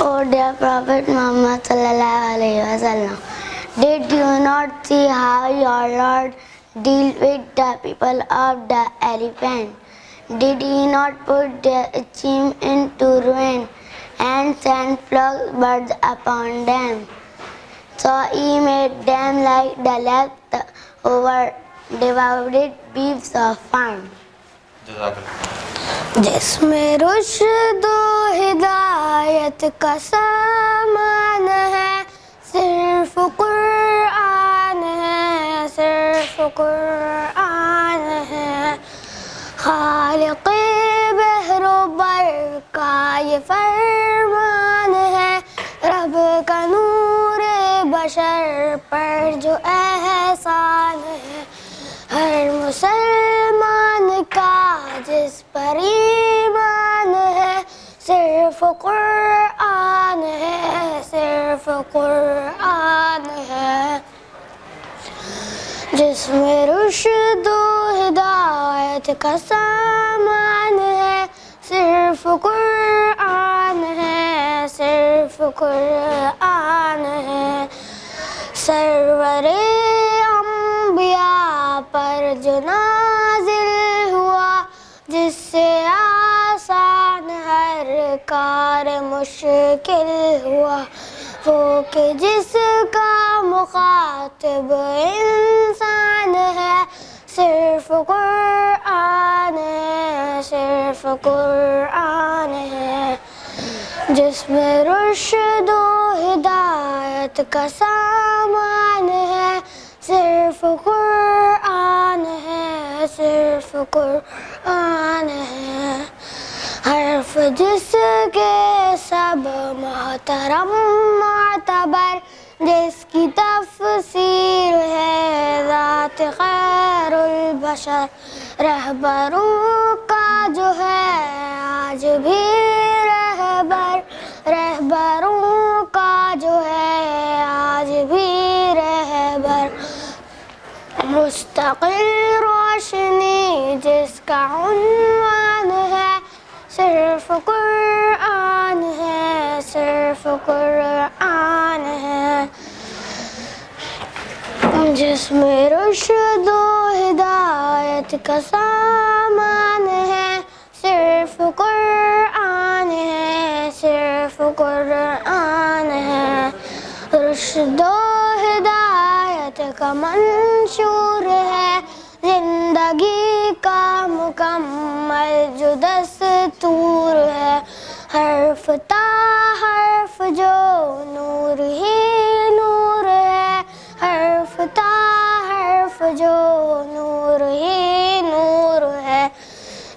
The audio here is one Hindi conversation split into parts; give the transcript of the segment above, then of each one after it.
O dear Prophet Muhammad sallallahu alaihi wasallam, did you not see how your Lord dealt with the people of the elephant? Did he not put their scheme into ruin and send flocks birds upon them? So he made them like the leftover devoured beasts of farm. जिसमें रुश्द हिदायत का सामान है, सिर्फ कुरान है, सिर्फ कुरान है। खालिक़े बहरो बर का ये फरमान है, रब का नूर बशर पर जो एहसान है। हर मुसलमान का जिस पर ईमान है, सिर्फ कुरान है, सिर्फ कुरान है। जिसमें रुश्द हिदायत का सामान है, सिर्फ कुरान है, सिर्फ कुरान है। सरवरे अंबिया पर जो नाजिल हुआ, जिससे आसान हर कार मुश्किल हुआ, वो कि जिसका मुखातिब इंसान है, सिर्फ कुरान है, सिर्फ कुरान है। जिसमें रुश्द हिदायत का सामान है, सिर्फ कुरान है, सिर्फ कुरान है। हर्फ जिसके सब मोहतरम मोतबर, जिसकी तफसीर है ज़ात खैरुल बशर, रहबरों का जो है आज भी रहबर, रहबरों का जो है आज भी रहबर। मुस्तक़िल रोशनी जिसका उन्वान है, सिर्फ कुरान है, सिर्फ कुरान है। जिसमें रुश्द हिदायत का सामान है, सिर्फ कुरान है, सिर्फ कुरान है। रुश्द हिदायत का मंशूर है, जिंदगी का मुकम्मल जो दस्तूर है। हर्फ ता हर्फ जो नूर ही नूर है, हर्फ ता हर्फ जो नूर ही नूर है।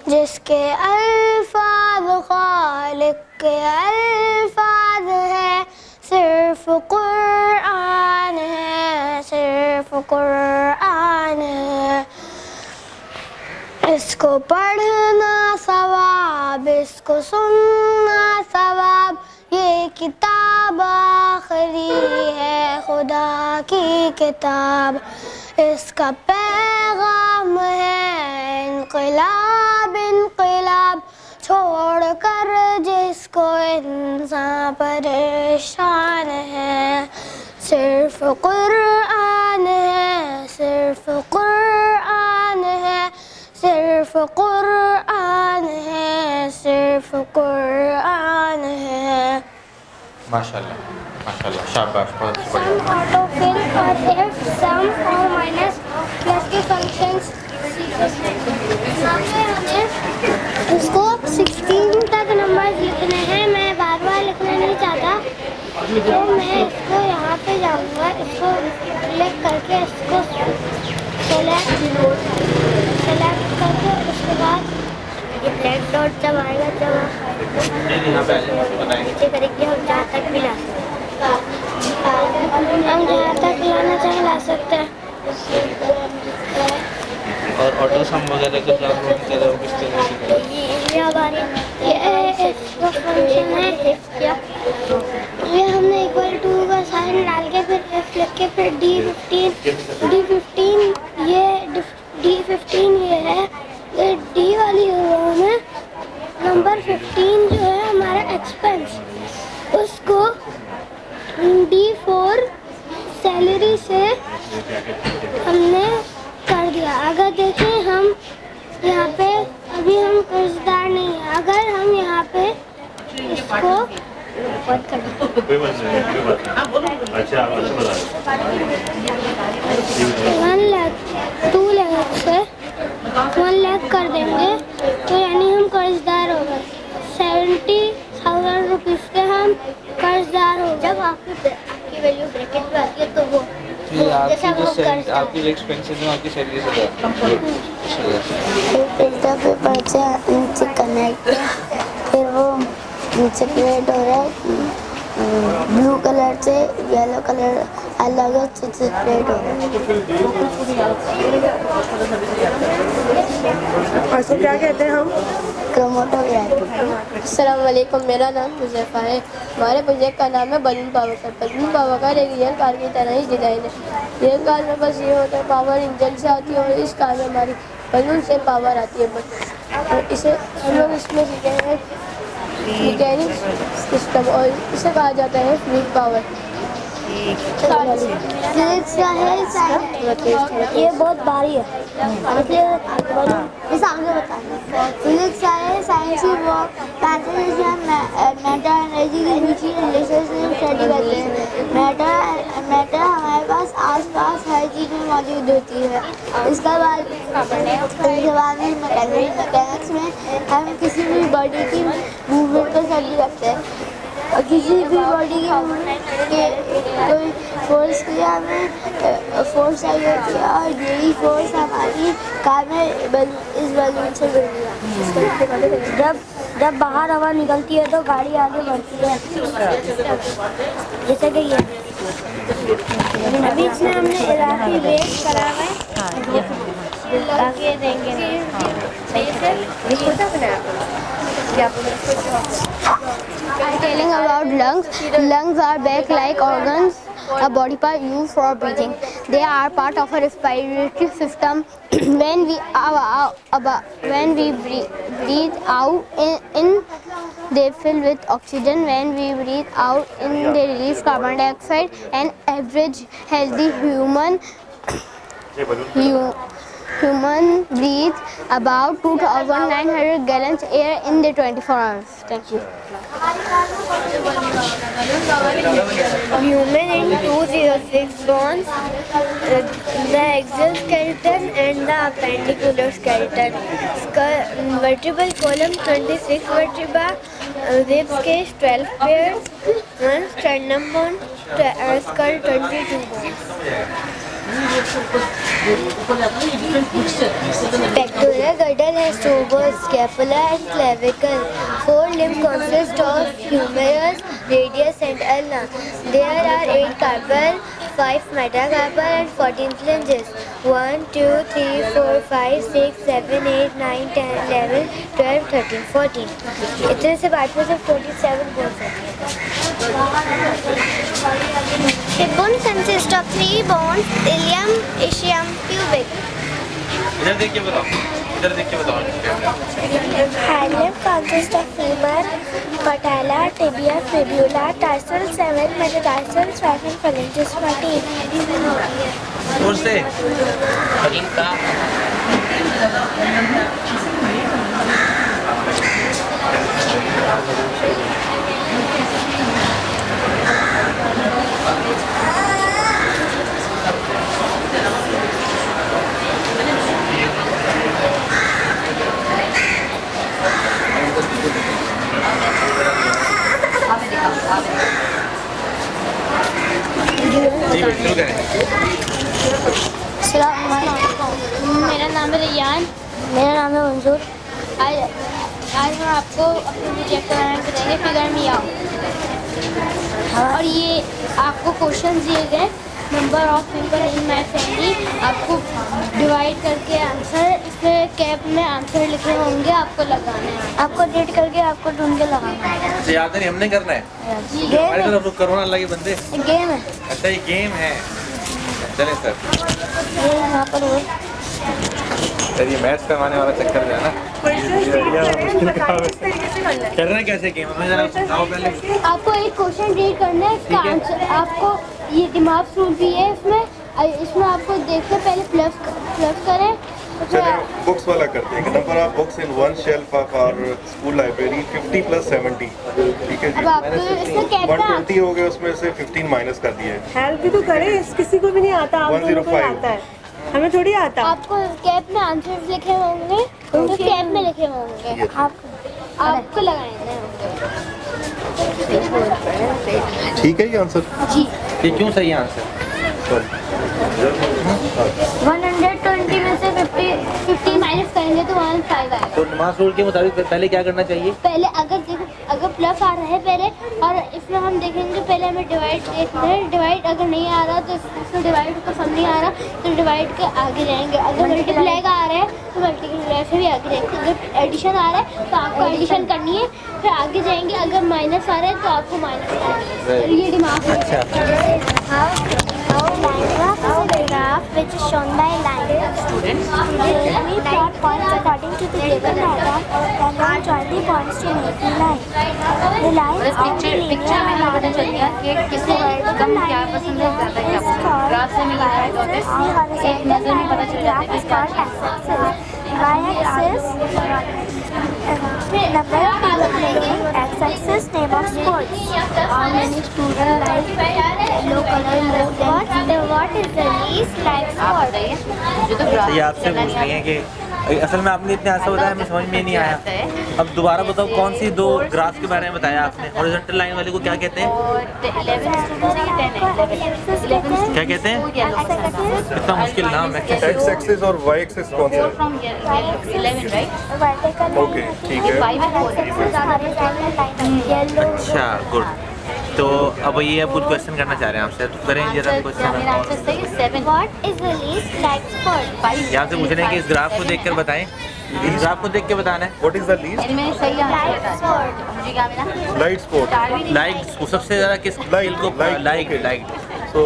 जिसके अल्फाज खालिक के अल्फाज है, सिर्फ कुरान है, सिर्फ कुरान है। इसको पढ़ना सवाब, इसको सुनना सवाब, ये किताब आखिरी है खुदा की किताब। इसका पैगाम है इनक़िलाब इनक़िलाब, छोड़ कर जिसको इंसान परेशान है। सिर्फ कुरान है, सिर्फ कुरान है, सिर्फ कुरान है, सिर्फ कुरान है। माशाल्लाह, माशाल्लाह, शाबाश, बहुत बढ़िया। Some autofill or if some or minus plus के functions इसको 16 तक नंबर लिखने हैं। मैं बार बार लिखना नहीं चाहता, तो मैं इसको यहाँ पे जाऊँगा, इसको क्लिक करके इसको सेलेक्ट करके उसके बाद ये ब्लैक डॉट जब आएगा जब यहाँ पे आ जाए बताएंगे। नीचे करेंगे हम जहाँ तक भी ला सकते हैं। हम जहाँ तक लाना चाहें ला सकते हैं। और ऑटो सम वगैरह का जो आप लोग करें वो किस तरह से करें? ये हमारी ये इसका फंक्शन है ये हमने इक्वल टू का साइन डाल के फिर एफ लिख के फिर D15 ये है ये डी वाली रो में नंबर 15 जो है हमारा एक्सपेंस उसको D4 सैलरी से हमने कर दिया। अगर देखें हम यहाँ पे अभी हम कर्जदार नहीं है, अगर हम यहाँ पे इसको बंद कर दें 1 लाख 2 लाख से 1 लाख कर देंगे तो यानी हम कर्जदार हो गए 70,000 रुपीज़ के हम कर्जदार हो गए। जब आपकी वैल्यू ब्रैकेट में आती है तो वो ये आपकी जो एक्सपेंसेस हैं आपकी सैलरी से जाते हैं। फिल्टर पेपर से नीचे कनेक्ट फिर वो नीचे क्रिएट हो रहा है ब्लू कलर से येलो कलर अलग से क्रिएट हो रहा है। इसको क्या कहते हैं हम? क्रोमेटोग्राफी। अस्सलाम वालेकुम, मेरा नाम हुज़ैफ़ा है। हमारे प्रोजेक्ट का नाम है balloon power car. Balloon power car एक रियल कार की तरह ही डिज़ाइन है। रियल कार में बस ये होता है पावर इंजन से आती है और इस कार में हमारी बलून से पावर आती है बस। और इसे हम लोग इसमें सीखेंगे मैकेनिक सिस्टम और इसे कहा जाता है फ्लूइड पावर। फिजिक्स का है ये बहुत भारी है सामने बताना। फिजिक्स का है साइंस की वो पैसेज में मैटर एनर्जी के बीच की रिलेशनशिप स्टडी करते हैं। मैटर हमारे पास आसपास हर चीज़ में मौजूद होती है। इसके बाद में मैकेनिक्स में हम किसी भी बॉडी की मूवमेंट को स्टडी करते हैं और किसी भी बॉडी की मूवमेंट के कोई फोर्स किया हमें फोर्स आई होती है और यही फोर्स हमारी कार में इस बलून से जुड़ गया। जब बाहर हवा निकलती है तो गाड़ी आगे बढ़ती है जैसे कि ये अभी इसमें हमने इलाकी वेट करा हुआ है आगे देंगे Telling about lungs. Lungs are back-like organs, a body part used for breathing. They are part of a respiratory system. When we breathe out in, they fill with oxygen. When we breathe out in, they release carbon dioxide. An average healthy human breathes about 2,900 gallons air in the 24 hours. Thank you. Human in 206 bones, the axial skeleton and the appendicular skeleton. Vertebral column 26 vertebra, ribs cage 12 pairs, sternum bone, skull 22 bones. Pectoral girdle has two bones, scapula and clavicle. Forelimb consists of humerus, radius and ulna. There are 8 carpal, 5 metacarpal and 14 flanges. 1, 2, 3, 4, 5, 6, 7, 8, 9, 10, 11, 12, 13, 14. इतने से बाद में से 47 bones हैं. The bone consists of 3 bones, ilium, ischium, pubic. इधर देख के बताओ Hind limb consists of femur, patella, tibia, fibula, tarsal, 7 metatarsal, 5 and phalanges, 14. जोर से अस्सलाम वालेकुम। मेरा नाम है मंजूर। आज हम आपको अपने प्रोजेक्ट के बारे में बताएंगे, फिगर मी आउट। और ये आपको क्वेश्चन दिए गए, number of people in my family, आपको डिवाइड करके आंसर, इसमें कैप में आंसर लिखे होंगे, आपको लगाना है, आपको रीड करके आपको ढूंढ के लगाना है। याद नहीं हमने करना है। हमारे गेम तरफ करोना अल्लाह के बंदे। है, गेम है। अच्छा ये गेम है। चलें सर। ये यहाँ पर हो सर ये मैथ्स करवाने वाला चक्कर जो है ना, करना कैसे गेम हमें जरा बताओ पहले। आपको एक क्वेश्चन रीड करना है, इसका आंसर आपको, ये दिमाग रूल भी है इसमें आपको देख के पहले प्लस करें। चलिए बुक्स वाला करते हैं। Number of books in one shelf of our school library 50 + 70, ठीक है अब जी। आपको इसमें कैप में 120 हो गए, उसमें से 15 माइनस कर दिए। हेल्प भी तो करे, किसी को भी नहीं आता, आप दोनों को ही 105 आता है, हमें थोड़ी आता। आपको कैप में आंसर लिखे होंगे, तो कैप में लिखे होंगे, आपको लगाने होंगे। ठीक है ये आंसर। जी ये क्यों सही आंसर? 120 में से 50 माइनस करेंगे तो 105 आएगा। तो नमाज रूल के मुताबिक पहले क्या करना चाहिए? पहले अगर प्लस आ रहा है पहले, और इसमें हम देखेंगे पहले हमें डिवाइड देखना है। डिवाइड अगर नहीं आ रहा तो इसमें डिवाइड को सम नहीं आ रहा तो डिवाइड के आगे जाएंगे। अगर मल्टीप्लाई का आ रहा है तो मल्टीप्लाई से भी आगे जाएंगे। अगर एडिशन आ रहा है तो आपको एडिशन करनी है, फिर आगे जाएंगे। अगर माइनस आ रहा है तो आपको माइनस करनी है। ये दिमाग में graph which is shown by line. Students, we plot points according to the given diagram, then we join the points to make the line. The line on the linear line is called y-axis. Number of people playing, x-axis name of sports. How many students like yellow color more than what is the least like sport? ये आपसे पूछ रही हैं कि असल में आपने इतने आंसर बताया, हमें समझ में नहीं आया। अब दोबारा बताओ, कौन सी दो ग्राफ के बारे में बताया आपने? हॉरिजॉन्टल लाइन वाले को क्या कहते हैं? क्या कहते हैं? इतना मुश्किल नाम है। एक्स एक्सिस और वाई एक्सिस कौन सा है? ओके ठीक है। अच्छा गुड। तो अब ये कुछ क्वेश्चन करना चाह रहे हैं आपसे, तो करें जरा question. What is the least like sport? यहाँ से पूछ रहे हैं कि इस ग्राफ को देखकर बताएं। इस ग्राफ को देख के बताना है। What is the least? Light sport. Like सबसे ज्यादा किस खेल को लाइक? तो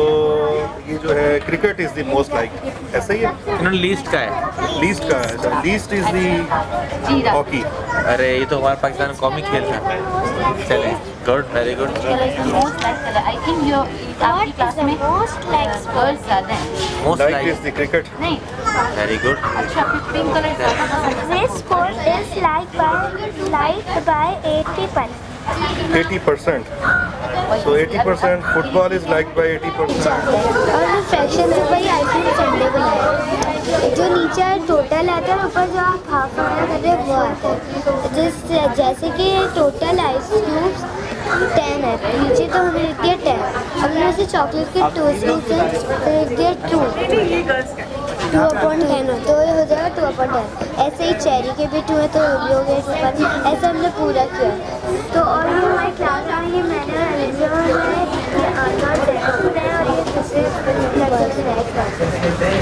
ये जो है cricket is the most like, ऐसा ही है। इन्होंने लीस्ट का है। लीस्ट का है, लीस्ट इज द हॉकी। अरे ये तो हमारे पाकिस्तान में कॉमिक खेल था। चले good, very good. What is the most like sport? Most like like, is the cricket. Very good. This sport is liked by 80%. 80%। So 80% football is like by 80%। और जो फ्रैक्शन है वही आइसक्रीम संडे को लाया। जो नीचे टोटल आता है, ऊपर जो आप हाफ ऑर्डर कर रहे हैं वो आता है। जैसे कि टोटल आइस क्यूब्स 10 है, नीचे तो हमें लिख दिया 10। अब हमने से चॉकलेट के 2 लिख दिया 2 2/10 हो, तो ये हो जाएगा 2/10। ऐसे ही चेरी के भी 2 है तो ये हो गया 2/10। ऐसे हमने पूरा किया। तो और ये हमारी क्लास में ये मैंने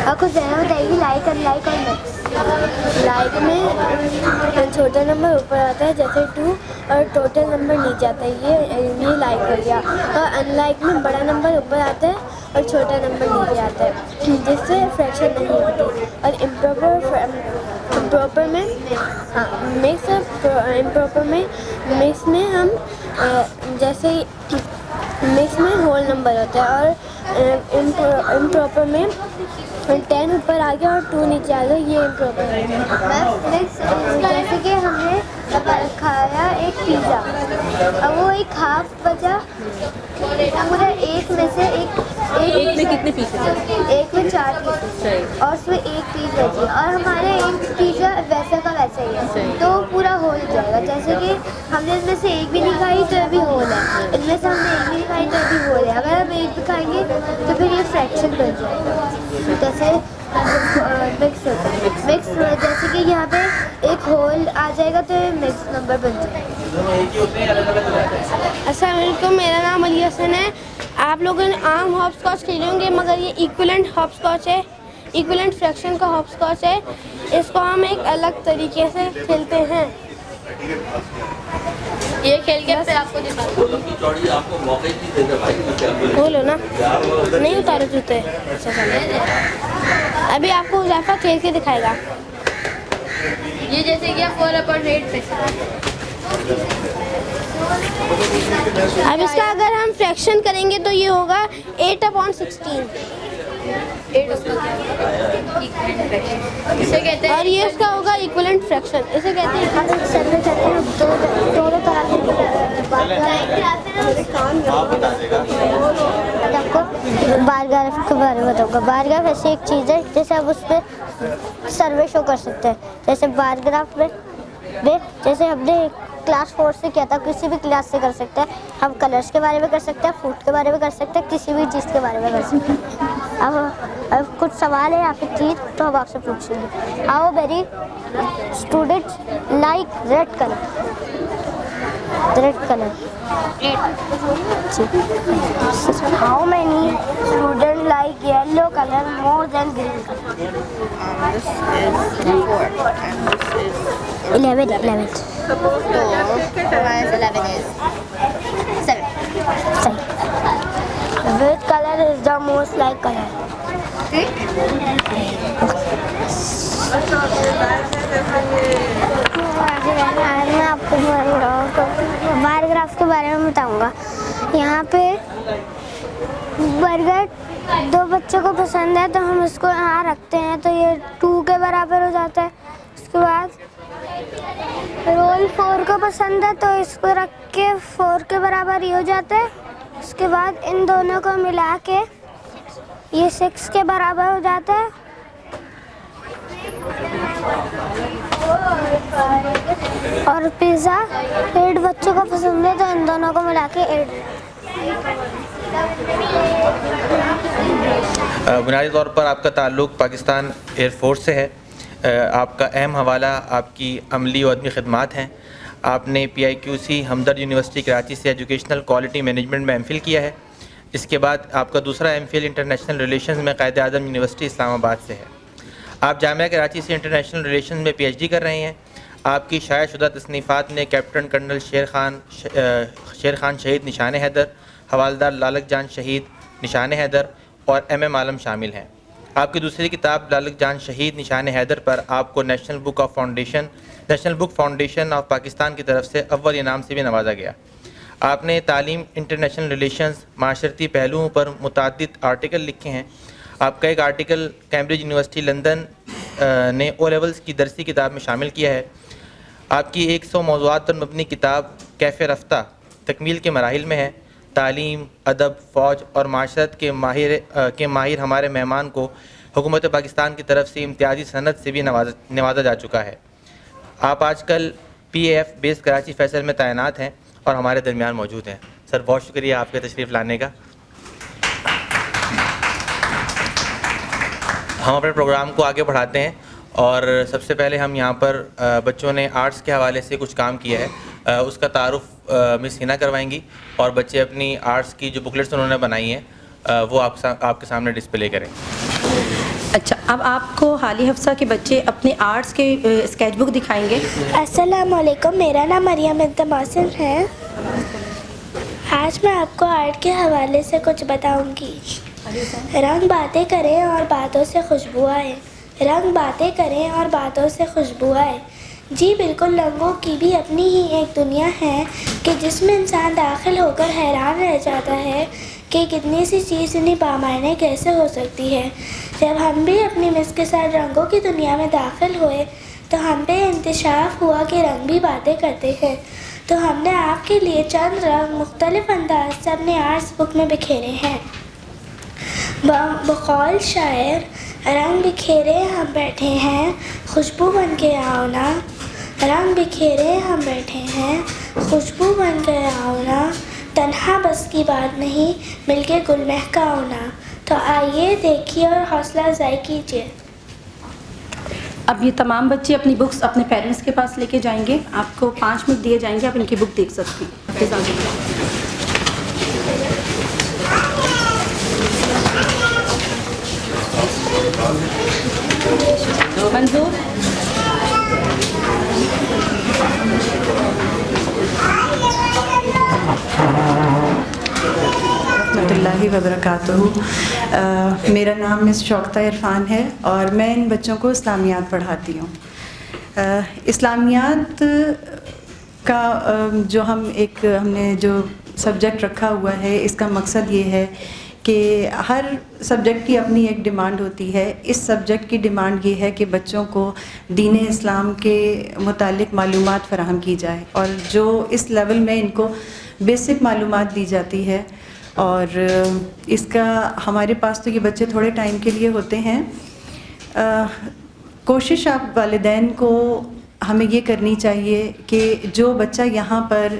आपको ज़्यादा बताएगी लाइक अनलाइक और मिक्स। लाइक में छोटा नंबर ऊपर आता है जैसे 2 और टोटल नंबर नीचे आता है, ये लाइक हो गया। और अनलाइक में बड़ा नंबर ऊपर आता है और छोटा नंबर नीचे आता है, जिससे फ्रैक्शन नहीं होती। और इम्प्रॉपर में मिक्स में हम जैसे मिक्स में होल नंबर होता है, और इम्प्रॉपर में 10 ऊपर आ गया और 2 नीचे आ गया, ये इम्प्रॉपर है। जैसे कि हमने खाया एक पिज़्ज़ा, अब वो एक हाफ बचा, पूरा एक में से एक में कितने पीस? एक में 4 पीस और उसमें एक पीस बची, और हमारे एक पिज़्ज़ा वैसा का वैसा ही है, तो पूरा होल जाएगा। जैसे कि हमने इसमें से एक भी नहीं खाई तो ये भी होल है, इनमें से हमने एक भी नहीं खाई तो ये भी होल है। अगर हम एक भी खाएंगे तो फिर ये फ्रैक्शन बन जाएगा। जैसे मिक्स होता है, मिक्स जैसे कि यहाँ पे एक होल आ जाएगा तो मिक्स नंबर बन जाएगा। अस्सलाम वालेकुम, मेरा नाम अली हसन है। आप लोगों ने आम हॉपस्कॉच खेले होंगे, मगर ये इक्विवेलेंट हॉपस्कॉच है, इक्विवेलेंट फ्रैक्शन का हॉपस्कॉच है। इसको हम एक अलग तरीके से खेलते हैं। ये खेल के फिर आपको दिखाता हूँ। बोलो ना, नहीं उतारो जूते। अच्छा चलो, अभी आपको हुज़ैफा खेल के दिखाएगा। ये जैसे कि 4/8 पे अब इसका अगर हम फ्रैक्शन करेंगे तो ये होगा 8/16 इसे कहते हैं। और ये उसका होगा इक्विवेलेंट फ्रैक्शन। इसे कहते हैं दोनों तरह आपको बार ग्राफ के बारे में बताऊँगा। बार ग्राफ ऐसी एक चीज़ है जैसे आप उस पर सर्वे शो कर सकते हैं। जैसे बार ग्राफ में जैसे हमने क्लास 4 से किया था, किसी भी क्लास से कर सकते हैं। हम कलर्स के बारे में कर सकते हैं, फूड के बारे में कर सकते हैं, किसी भी चीज़ के बारे में कर सकते हैं। अब कुछ सवाल है आपके चीज़ तो हम आपसे पूछेंगे। How many students like red colour? How many student like yellow colour more than green colour? 11. Which color is the most like color? मैं आपको बार ग्राफ के बारे में बताऊंगा। यहाँ पे बर्गर 2 बच्चों को पसंद है तो हम इसको यहाँ रखते हैं तो ये 2 के बराबर हो जाता है। उसके बाद रोल 4 को पसंद है तो इसको रख के 4 के बराबर ही हो जाता है। उसके बाद इन दोनों को मिला के ये 6 के बराबर हो जाता है। और पिज़्ज़ा 8 बच्चों को पसंद है तो इन दोनों को मिला के 8। बुनियादी तौर पर आपका ताल्लुक़ पाकिस्तान एयरफोर्स से है। आपका अहम हवाला आपकी अमली और आदमी खिदमात हैं। आपने PIQC हमदर्द यूनिवर्सिटी कराची से एजुकेशनल क्वालिटी मैनेजमेंट में एमफिल किया है। इसके बाद आपका दूसरा एमफिल इंटरनेशनल रिलेशंस में कायद आज़म यूनिवर्सिटी इस्लामाबाद से है। आप जामिया कराची से इंटरनेशनल रिलेशंस में PhD कर रहे हैं। आपकी शायाशुदा तसनीफ़ात में कैप्टन कर्नल शेर खान शहीद निशान हैदर, हवालदार लालक जान शहीद निशान हैदर और MM आलम शामिल हैं। आपकी दूसरी किताब लालक जान शहीद निशान हैदर पर आपको national book foundation of Pakistan की तरफ से अव्वल इनाम से भी नवाजा गया। आपने तालीम, इंटरनेशनल रिलेशंस, माशरती पहलुओं पर मुताद्दिद आर्टिकल लिखे हैं। आपका एक आर्टिकल कैम्ब्रिज यूनिवर्सिटी लंदन ने O लेवल्स की दरसी किताब में शामिल किया है। आपकी 100 मौज़ूआत पर मबनी किताब कैफ़े रफ्ता तकमील के मराहिल में है। तालीम, अदब, फ़ौज और माशरत के माहिर हमारे मेहमान को हुकूमत पाकिस्तान की तरफ से इम्तियाज़ी सनद से भी नवाजा जा चुका है। आप आजकल PAF बेस कराची फैसल में तैनात हैं और हमारे दरमियान मौजूद हैं। सर, बहुत शुक्रिया आपके तशरीफ़ लाने का। हम अपने प्रोग्राम को आगे बढ़ाते हैं और सबसे पहले हम यहाँ पर बच्चों ने आर्ट्स के हवाले से कुछ काम किया है, उसका तारुफ मिस हिना करवाएंगी और बच्चे अपनी आर्ट्स की जो बुकलेट्स उन्होंने बनाई हैं वो आपके सामने डिस्प्ले करें। अच्छा, अब आपको हाली हफ्सा के बच्चे अपने आर्ट्स के स्केच बुक दिखाएंगे। अस्सलाम वालेकुम, मेरा नाम मरियम बिन्त मोहसिन है। आज मैं आपको आर्ट के हवाले से कुछ बताऊंगी। रंग बातें करें और बातों से खुशबू आए, रंग बातें करें और बातों से खुशबू आए। जी बिल्कुल, रंगों की भी अपनी ही एक दुनिया है कि जिसमें इंसान दाखिल होकर हैरान रह जाता है कि कितनी सी चीज़ इतनी बामायने कैसे हो सकती है। जब हम भी अपनी मिस के साथ रंगों की दुनिया में दाखिल हुए तो हम पे इंतशाफ हुआ कि रंग भी बातें करते हैं। तो हमने आपके लिए चंद रंग मुख्तलिफ अंदाज से अपने आर्ट्स बुक में बिखेरे हैं। बकौल शायर, रंग बिखेरे हम बैठे हैं, खुशबू बन के आओ ना। रंग बिखेरे हम बैठे हैं, खुशबू बन के आओ ना। तन्हा बस की बात नहीं, मिलके गुल महकाओ ना। तो आइए देखिए और हौसला अफजाई कीजिए। अब ये तमाम बच्चे अपनी बुक्स अपने पेरेंट्स के पास लेके जाएंगे। आपको 5 मिनट दिए जाएंगे, आप इनकी बुक देख सकती हैं। मंजूर, रहमतुल्लाहि व बरकातुहू। मेरा नाम मिस शौकता इरफान है और मैं इन बच्चों को इस्लामियात पढ़ाती हूँ। इस्लामियात का जो हमने जो सब्जेक्ट रखा हुआ है, इसका मकसद ये है कि हर सब्जेक्ट की अपनी एक डिमांड होती है। इस सब्जेक्ट की डिमांड ये है कि बच्चों को दीन इस्लाम के मुतालिक मालूमात फ़राहम की जाए और जो इस लेवल में इनको बेसिक मालूमात दी जाती है। और इसका हमारे पास तो ये बच्चे थोड़े टाइम के लिए होते हैं। कोशिश आप वालिदैन को हमें ये करनी चाहिए कि जो बच्चा यहाँ पर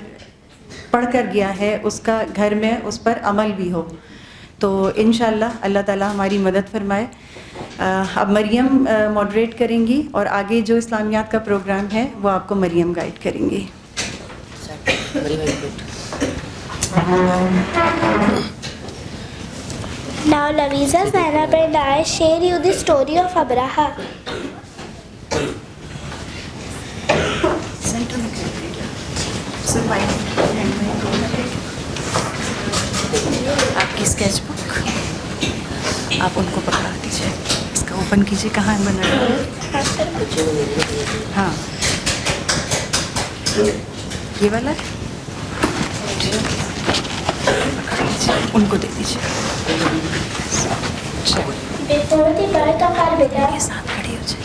पढ़ कर गया है उसका घर में उस पर अमल भी हो। तो इंशाअल्लाह अल्लाह ताला हमारी मदद फरमाए। अब मरियम मॉडरेट करेंगी और आगे जो इस्लामियात का प्रोग्राम है वो आपको मरियम गाइड करेंगी। Now Lavisa Zainab and I share you the story of Abraha. आपकी स्केच बुक आप उनको पकड़ा दीजिए, इसका ओपन कीजिए। कहाँ बना है? हाँ, ये वाला उनको दे दीजिए। Before the birth of our beloved, साथ खड़ी हो जाए।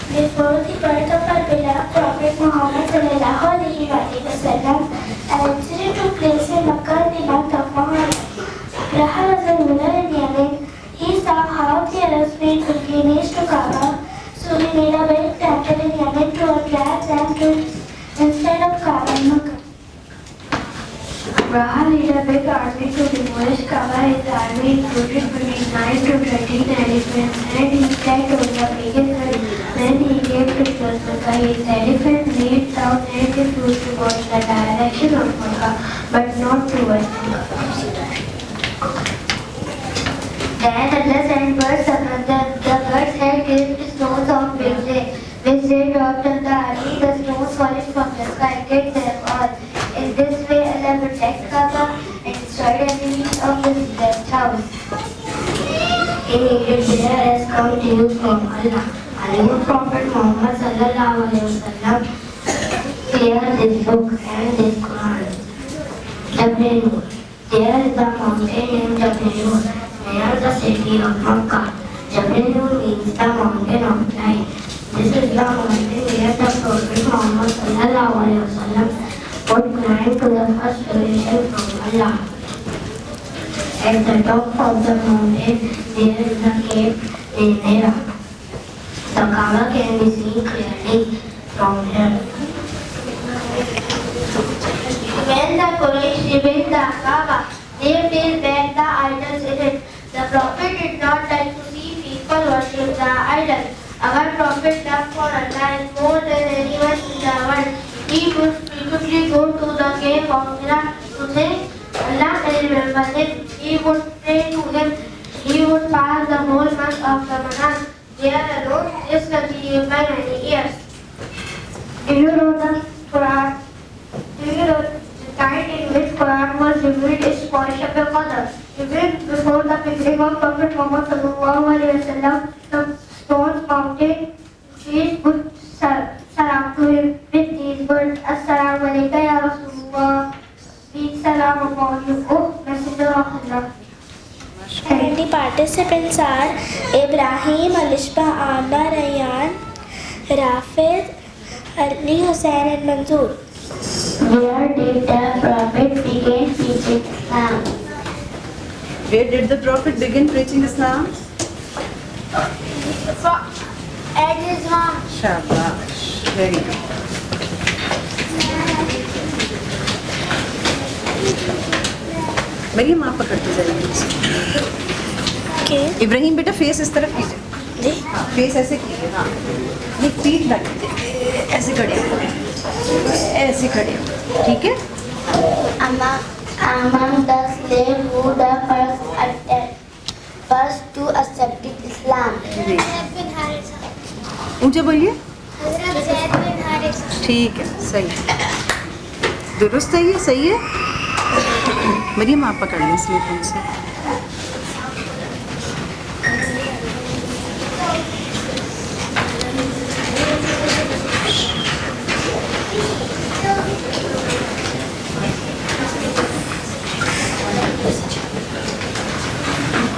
before the birth of our beloved Prophet Muhammad sallallahu alaihi wasallam, an incident took place in Makkah in the month of Muharram. Abraha was a ruler in Yemen. He saw how the Arabs paid pilgrimage to Kaaba, so he made a big temple in Yemen to attract them to instead of Kaaba in Makkah. Abraha led a big army to demolish Kaaba. His army included between 9 to 13 elephants, and he said on the biggest herd. Then he came to Makkah. His elephant laid down and refused to go in the direction of Makkah, but not towards Makkah. Then Allah sent birds among them. The birds had given stones of big lake, which they dropped on the army. The stones falling from the sky killed them all. In this way, Allah protects Kaaba and destroyed enemies of His blessed house. In Egypt, there has come to you from Allah. A new Prophet Muhammad sallallahu alaihi wasallam cleared this book and this Quran. Jabal Nur. There is a mountain named Jabal Nur near the city of Makkah. Jabal Nur means the mountain of light. This is the mountain where the Prophet Muhammad sallallahu alaihi wasallam would climb to the first revelation from Allah. At the top of the mountain, there is a cave named Hira. The Kaaba can be seen clearly from here. When the Quraysh rebuilt the Kaaba, they placed back the idols in it. The Prophet did not like to see people worship the idol. Our Prophet loved for Allah more than anyone in the world. He would frequently go to the cave of Hira to thank Allah and remember Him. He would pray to Him. He would pass the whole month of Ramadan there alone. This continued by many years. Do you know the Quran? Do you know the time in which Quran was revealed is called Shab al-Qadr. Even before the beginning of Prophet Muhammad sallallahu alaihi wasallam, the stones mounted trees would salam to him with these words: Assalamu alaikum ya Rasulullah. Peace salam upon you, O Messenger of Allah. And the participants are Ibrahim, Alishba, Amna, Rayyan, Rafid, Ali, Hussain and Manzoor. Where did the Prophet begin preaching Islam? Where did the Prophet begin preaching Islam? At his home. Shabash, very good. Maryam आप पकड़ते जाइए। Okay. इब्राहिम बेटा फेस इस तरफ कीजिए। जी फेस ऐसे कीजिए, हाँ नहीं पीठ ना कीजिए, ऐसे खड़े हो, ऐसे खड़े हो, ठीक है। Among the slaves who the first to accept Islam. ऊंचे बोलिए। ठीक है, सही है, दुरुस्त है, ये सही है। मरियम आप पकड़ लें स्लीप उनसे।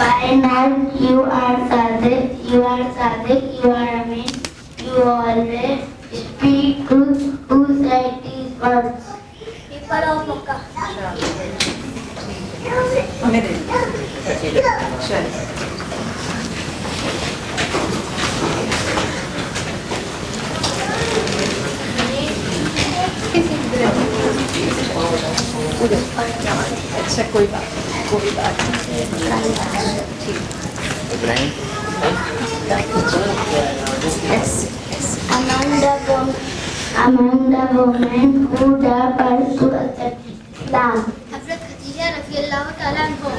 By now you are Sadiq, you are Amin, you always speak truth, who said these words? People of Makkah. हमें दे चल। अच्छा कोई बात Among the women who the first to accept Islam. हज़रत खदीजा रज़ी अल्लाह तआला अन्हा।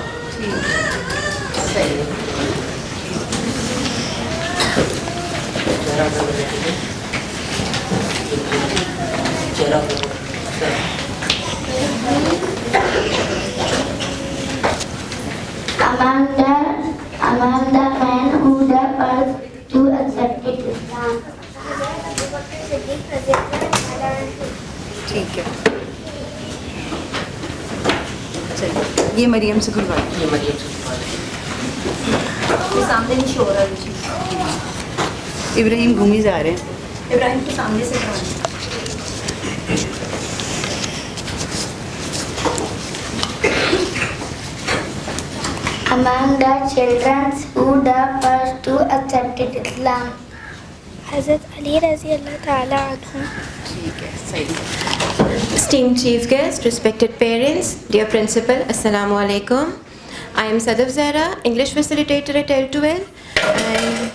Among the men who the first to accept Islam. ठीक है, चलिए ये मरियम से खुलवा, ये मरियम से सामने नहीं शो हो रहा है। इब्राहिम घूमी जा रहे हैं। इब्राहिम को सामने से करवाएं। Among the children who the first to accept Islam. हज़रत अली रज़ी अल्लाह तआला अन्हु। ठीक है, सही है। Esteemed chief guests, respected parents, dear principal, assalamu alaikum. I am Sadaf Zahra, English facilitator at L2L, and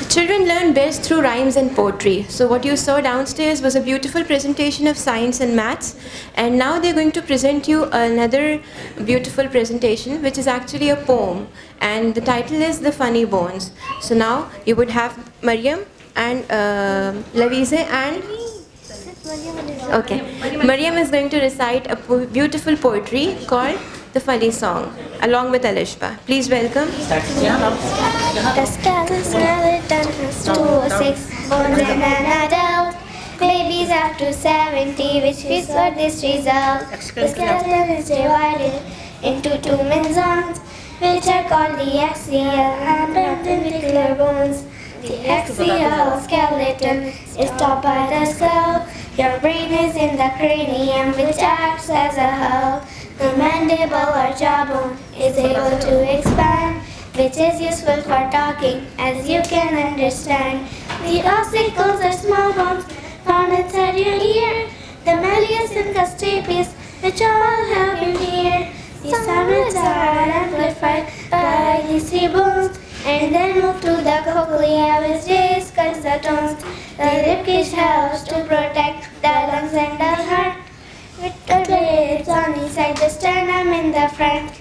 children learn best through rhymes and poetry. So what you saw downstairs was a beautiful presentation of science and maths, and now they're going to present you another beautiful presentation, which is actually a poem, and the title is The Funny Bones. So now you would have Maryam and Lavize and okay, Maryam is going to recite a beautiful poetry called The Funny Song along with Alishba. Please welcome. The skeleton has 2 or 6 bones in an adult. Babies up to 70, which is what this result. The skeleton is divided into 2 main zones, which are called the axial and perpendicular bones. The axial skeleton is topped by the skull. Your brain is in the cranium, which acts as a hull. The mandible or jawbone is able to expand, which is useful for talking, as you can understand. The ossicles are small bones found inside your ear. The malleus and the stapes, which all help you hear. The sounds are amplified by these 3 bones, and then move to the cochlea, which discusses the tones. The ribcage helps to protect the lungs and the heart, with the ribs on inside the sternum in the front.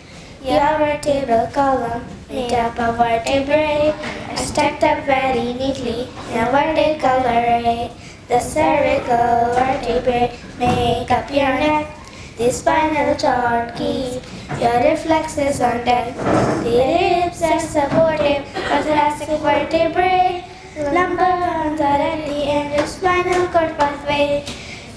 Your vertebral column made up of vertebrae are stacked up very neatly in a vertical array. The cervical vertebrae make up your neck. The spinal cord keeps your reflexes on deck. The ribs are supportive of thoracic vertebrae. Lumbar bones are at the end of spinal cord pathway.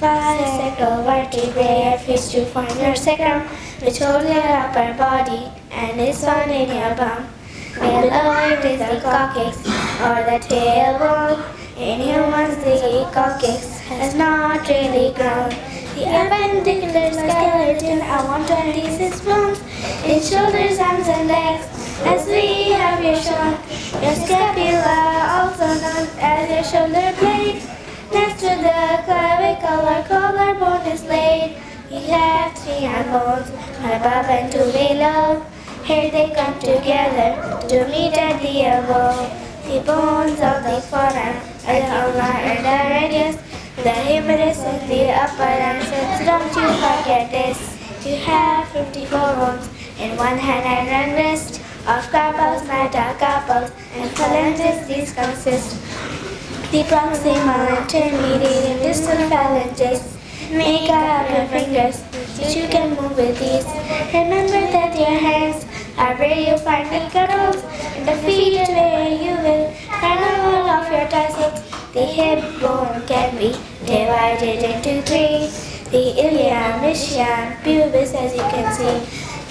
5 sacral vertebrae are fixed to form your sacrum, which holds your upper body and is found in your bum. Below it is the coccyx or the tailbone. In humans, the coccyx has not really grown. The appendicular skeleton are 126 bones in shoulders, arms, and legs, as we have here shown. Your scapula, also known as your shoulder blade, next to the clavicle or collarbone is laid. You have 3 arm bones, one above and 2 below. Here they come together to meet at the above. The bones of the forearm are the ulnar and the radius. The humerus is the upper arm. So don't you forget this. You have 54 bones in one hand and one wrist. Of carpals, metacarpals, and phalanges these consist. The proximal, intermediate, and distal phalanges make up your fingers, which you can move with ease. Remember that your hands are where you find the cuddles, and the feet is where you will find all of your tassels. The hip bone can be divided into three. The ilium, ischium, pubis, as you can see.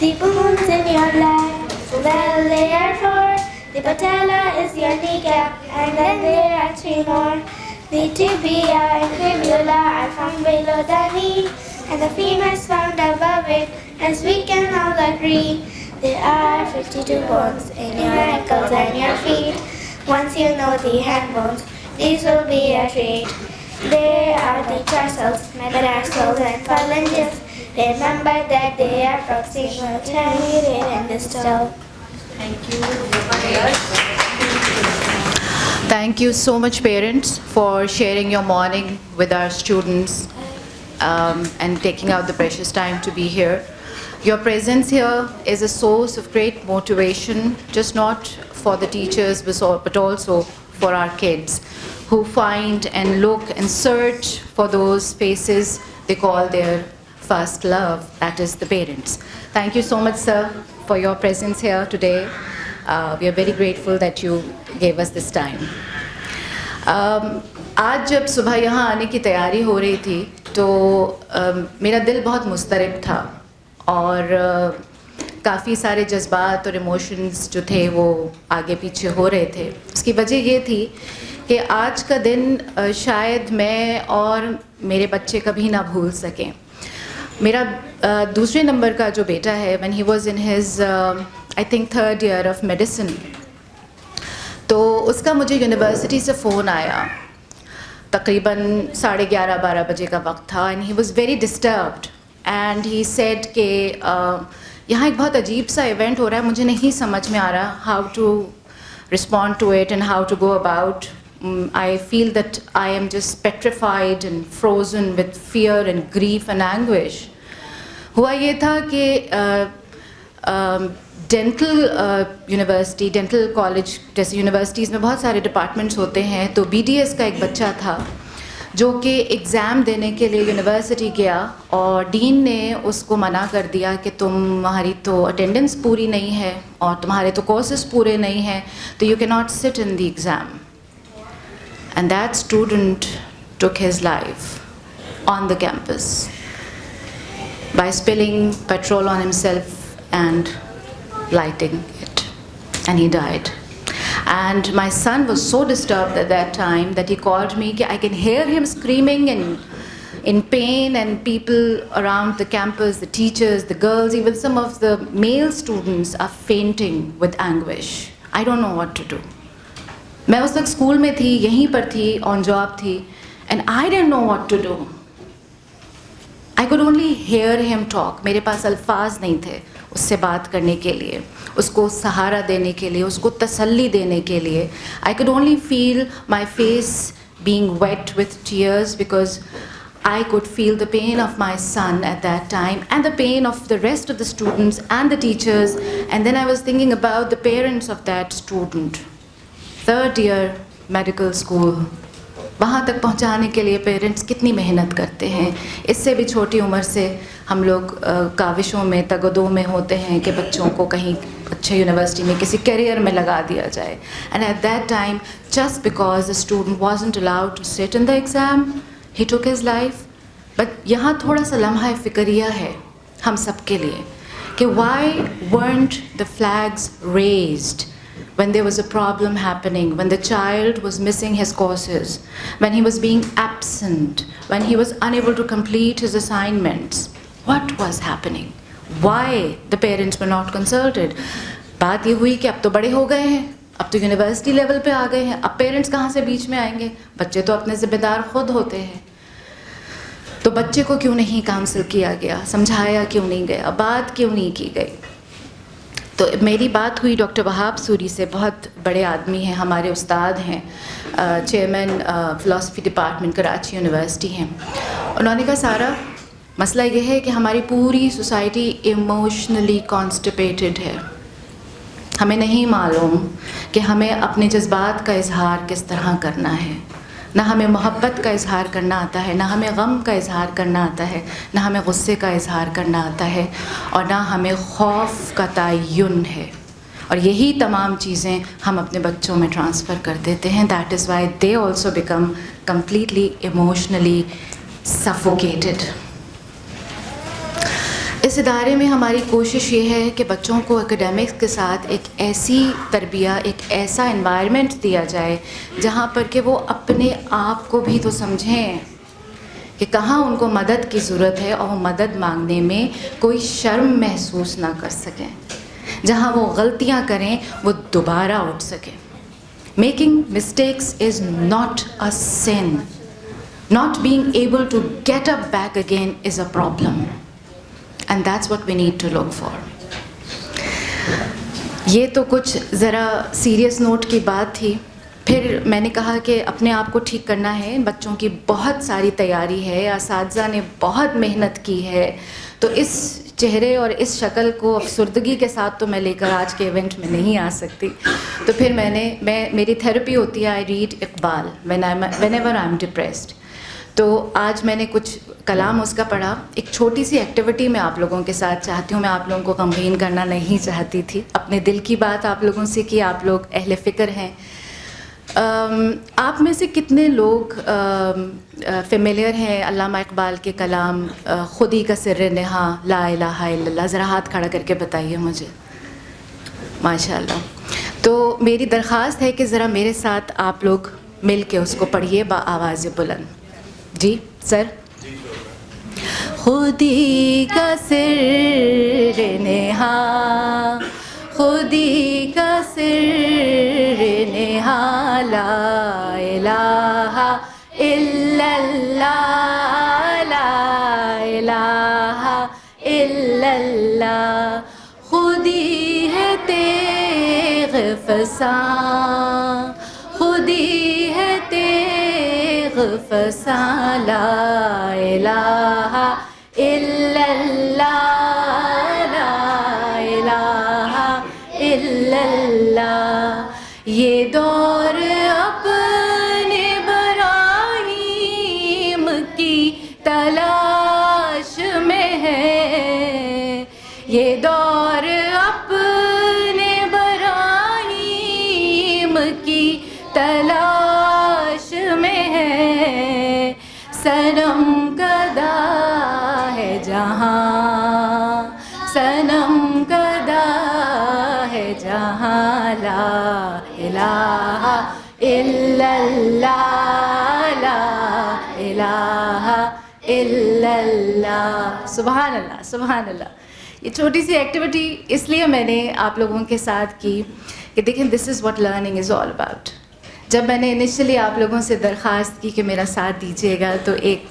The bones in your leg, well, they are four. The patella is your kneecap, and then there are three more. The tibia and fibula are found below the knee, and the femur is found above it, as we can all agree. There are 52 bones in your ankles and your feet. Once you know the hand bones, these will be a treat. There are the tarsals, metatarsals, and phalanges. Remember that they are proximal, intermediate, and distal. Thank you. Thank you so much, parents, for sharing your morning with our students and taking out the precious time to be here. Your presence here is a source of great motivation, just not for the teachers, but also for our kids who find and look and search for those faces they call their first love, that is the parents. Thank you so much, sir, for your presence here today. We are very grateful that you gave us this time. आज जब सुबह यहाँ आने की तैयारी हो रही थी तो मेरा दिल बहुत मुस्तरब था और काफ़ी सारे जज्बात और इमोशंस जो थे वो आगे पीछे हो रहे थे. उसकी वजह ये थी कि आज का दिन शायद मैं और मेरे बच्चे कभी ना भूल सकें. मेरा दूसरे नंबर का जो बेटा है, when he was in his I think 3rd year of medicine, तो उसका मुझे यूनिवर्सिटी से फ़ोन आया. तकरीबन 11:30-12 बजे का वक्त था and he was very disturbed and he said कि यहाँ एक बहुत अजीब सा इवेंट हो रहा है, मुझे नहीं समझ में आ रहा how to respond to it and how to go about. I feel that I am just petrified and frozen with fear and grief and anguish. हुआ ये था कि डेंटल यूनिवर्सिटी, डेंटल कॉलेज जैसे यूनिवर्सिटीज़ में बहुत सारे डिपार्टमेंट्स होते हैं, तो BDS का एक बच्चा था जो कि एग्ज़ाम देने के लिए यूनिवर्सिटी गया और डीन ने उसको मना कर दिया कि तुम्हारी तो अटेंडेंस पूरी नहीं है और तुम्हारे तो कोर्सेज पूरे नहीं हैं, तो you can not sit in the exam. And that student took his life on the campus by spilling petrol on himself and lighting it, and he died. And my son was so disturbed at that time that he called me. I can hear him screaming and in pain, and people around the campus, the teachers, the girls, even some of the male students are fainting with anguish. I don't know what to do. मैं उस वक्त स्कूल में थी, यहीं पर थी, ऑन जॉब थी, and I didn't know what to do. I could only hear him talk. मेरे पास अल्फाज नहीं थे उससे बात करने के लिए, उसको सहारा देने के लिए, उसको तसल्ली देने के लिए. I could only feel my face being wet with tears because I could feel the pain of my son at that time and the pain of the rest of the students and the teachers. And then I was thinking about the parents of that student. 3rd year medical school, वहाँ तक पहुँचाने के लिए पेरेंट्स कितनी मेहनत करते हैं. इससे भी छोटी उम्र से हम लोग काविशों में, तगदों में होते हैं कि बच्चों को कहीं अच्छे यूनिवर्सिटी में किसी करियर में लगा दिया जाए. And at that time just because the student wasn't allowed to sit in the exam, he took his life. But यहाँ थोड़ा सा लम्हा फ़िक्रिया है हम सब के लिए कि why weren't the flags raised when there was a problem happening, when the child was missing his courses, when he was being absent, when he was unable to complete his assignments. What was happening? Why the parents were not consulted? बात ये हुई कि अब तो बड़े हो गए हैं, अब तो यूनिवर्सिटी लेवल पे आ गए हैं, अब पेरेंट्स कहाँ से बीच में आएंगे? बच्चे तो अपने ज़िम्मेदार खुद होते हैं. तो बच्चे को क्यों नहीं काउंसिल किया गया, समझाया क्यों नहीं गया, बात क्यों नहीं की गई? तो मेरी बात हुई डॉक्टर वहाब सूरी से, बहुत बड़े आदमी हैं, हमारे उस्ताद हैं, chairman philosophy department Karachi university हैं। उन्होंने कहा सारा मसला ये है कि हमारी पूरी सोसाइटी इमोशनली कॉन्स्टिपेटेड है। हमें नहीं मालूम कि हमें अपने जज्बात का इजहार किस तरह करना है। ना हमें मोहब्बत का इजहार करना आता है, ना हमें गम का इजहार करना आता है, ना हमें गुस्से का इजहार करना आता है, और ना हमें खौफ का तयन है। और यही तमाम चीज़ें हम अपने बच्चों में ट्रांसफ़र कर देते हैं। That is why they also become completely emotionally suffocated. इस इदारे में हमारी कोशिश ये है कि बच्चों को एकेडमिक्स के साथ एक ऐसी तरबिया, एक ऐसा एनवायरनमेंट दिया जाए जहाँ पर कि वो अपने आप को भी तो समझें कि कहाँ उनको मदद की ज़रूरत है, और वो मदद मांगने में कोई शर्म महसूस ना कर सकें। जहाँ वो गलतियाँ करें वो दोबारा उठ सकें। Making mistakes is not a sin, not being able to get up back again is a problem, and that's what we need to look for. ये तो कुछ ज़रा सीरियस नोट की बात थी। फिर मैंने कहा कि अपने आप को ठीक करना है, बच्चों की बहुत सारी तैयारी है, असातिज़ा ने बहुत मेहनत की है, तो इस चेहरे और इस शक्ल को अफसरदगी के साथ तो मैं लेकर आज के इवेंट में नहीं आ सकती। तो फिर मेरी थेरेपी होती है, I read Iqbal whenever I'm depressed। तो आज मैंने कुछ कलाम उसका पढ़ा। एक छोटी सी एक्टिविटी मैं आप लोगों के साथ चाहती हूँ। मैं आप लोगों को कम्पेन करना नहीं चाहती थी, अपने दिल की बात आप लोगों से की। आप लोग अहले फ़िक्र हैं। आप में से कितने लोग फेमिलियर हैं अल्लामा इकबाल के कलाम खुदी का सिर्र नेहा ला इलाहा इल्लल्लाह? ज़रा हाथ खड़ा करके बताइए मुझे। माशाल्लाह। तो मेरी दरख्वास्त है कि ज़रा मेरे साथ आप लोग मिल के उसको पढ़िए आवाज़ बुलंद। जी सर। खुदी का सिर्र नेहा, खुदी का सिर्र नेहा ला इलाहा इल्लल्लाह, ला इलाहा इल्लल्लाह। खुदी है तेग़ फ़सां, खुदी है तेग़ फ़सां, ला इलाहा इल्लल्लाह, ला इलाहा इल्लल्लाह। ये दौर अपने इब्राहीम की तलाश में है, ये दौर अपने इब्राहीम की तलाश में है। सनम कदा है जहाँ, सनम कदा है जहाँ, ला इलाहा इल्लल्लाह, ला इलाहा इल्लल्लाह। सुभान अल्लाह, सुभान अल्लाह। ये छोटी सी एक्टिविटी इसलिए मैंने आप लोगों के साथ की कि देखें, this is what learning is all about. जब मैंने इनिशियली आप लोगों से दरख्वास्त की कि मेरा साथ दीजिएगा, तो एक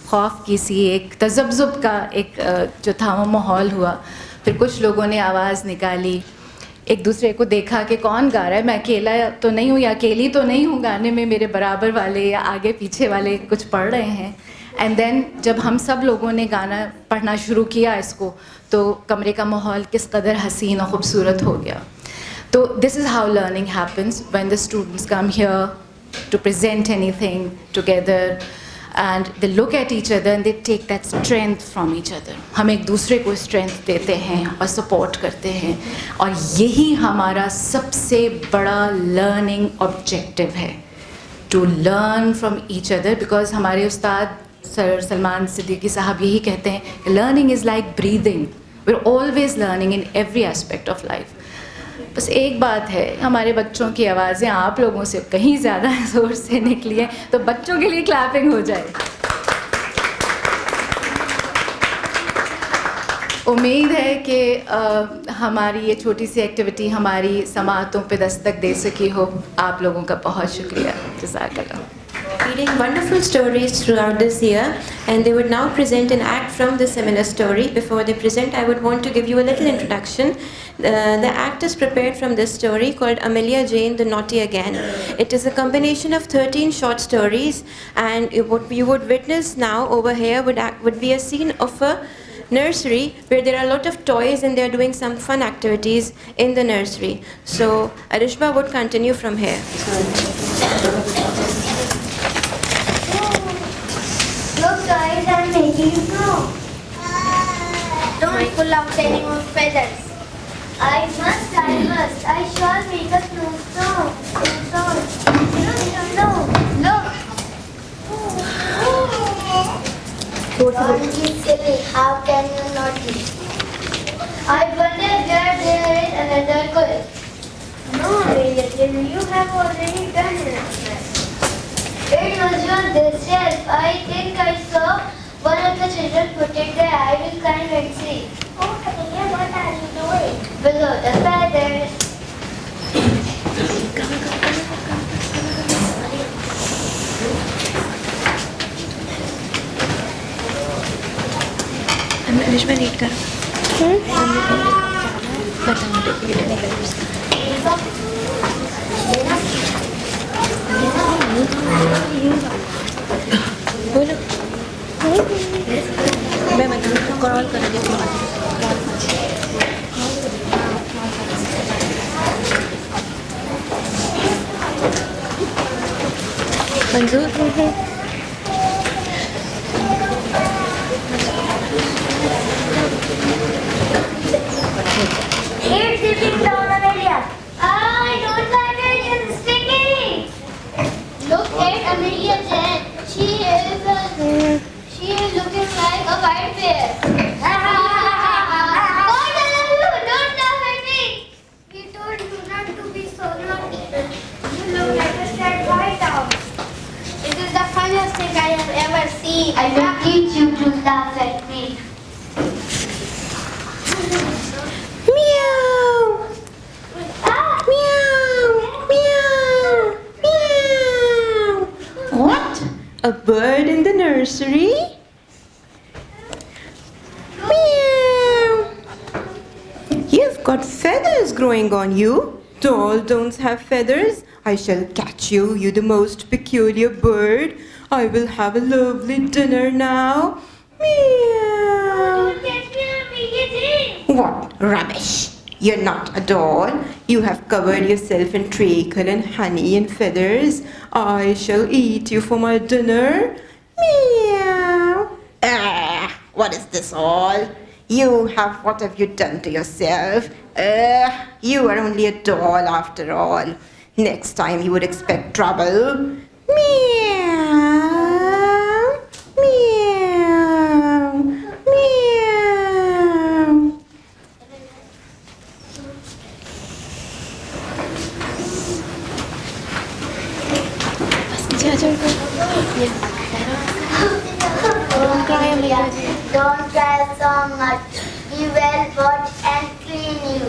खौफ की सी, एक तज़ब्ज़ुब का एक जो था वो माहौल हुआ। फिर कुछ लोगों ने आवाज़ निकाली, एक दूसरे को देखा कि कौन गा रहा है, मैं अकेला तो नहीं हूँ या अकेली तो नहीं हूँ गाने में, मेरे बराबर वाले या आगे पीछे वाले कुछ पढ़ रहे हैं। एंड देन जब हम सब लोगों ने गाना पढ़ना शुरू किया इसको, तो कमरे का माहौल किस कदर हसीन और ख़ूबसूरत हो गया। तो this is how learning happens when the students come here to present anything together and they look at each other and they take that strength from each other। हम एक दूसरे को strength देते हैं और support करते हैं, और यही हमारा सबसे बड़ा learning objective है, to learn from each other। because हमारे उस्ताद सर सलमान सिद्दीकी साहब यही कहते हैं, learning is like breathing, we're always learning in every aspect of life। बस एक बात है, हमारे बच्चों की आवाज़ें आप लोगों से कहीं ज़्यादा ज़ोर से निकली हैं, तो बच्चों के लिए क्लैपिंग हो जाए। उम्मीद है कि हमारी ये छोटी सी एक्टिविटी हमारी समाअतों पे दस्तक दे सकी हो। आप लोगों का बहुत शुक्रिया। जज़ाकल्लाह। reading wonderful stories throughout this year, and they would now present an act from the similar story. Before they present, I would want to give you a little introduction. The act is prepared from this story called Amelia Jane, the Naughty Again. It is a combination of 13 short stories, and what you would witness now over here would be a scene of a nursery where there are a lot of toys and they are doing some fun activities in the nursery. So Arishba would continue from here. Look guys, I'm making snow. Don't pull out any more feathers. I must. I shall make a snowstorm. No. Look. Don't be silly. How can you not be? I wonder where there is another quilt. No, Amelia, you have already done it. It was on this shelf. I think I saw one of the children put it there. I will climb and see. Oh, Amelia, what are you doing? Below the feathers. Arishba, read kar. बोलो मैं कॉल कर देती हूँ मंजूर It's sitting down, Amelia. I don't like it. It's sticky. Look at Amelia Jane. She is looking like a white bear. God, I love you. Don't laugh at me. We told you not to be so naughty. You look like a sad white owl. It is the funniest thing I have ever seen. I will teach you to laugh at me. Meow. Meow. Meow. What? A bird in the nursery? Meow. You've got feathers growing on you. Doll don't have feathers. I shall catch you, you the most peculiar bird. I will have a lovely dinner now. Meow. What rubbish! You're not a doll. You have covered yourself in treacle and honey and feathers. I shall eat you for my dinner. Meow. What is this all? What have you done to yourself? You are only a doll after all. Next time you would expect trouble. Meow. Meow. Meow. Don't cry, Amelia. Don't cry so much. We will watch and clean you.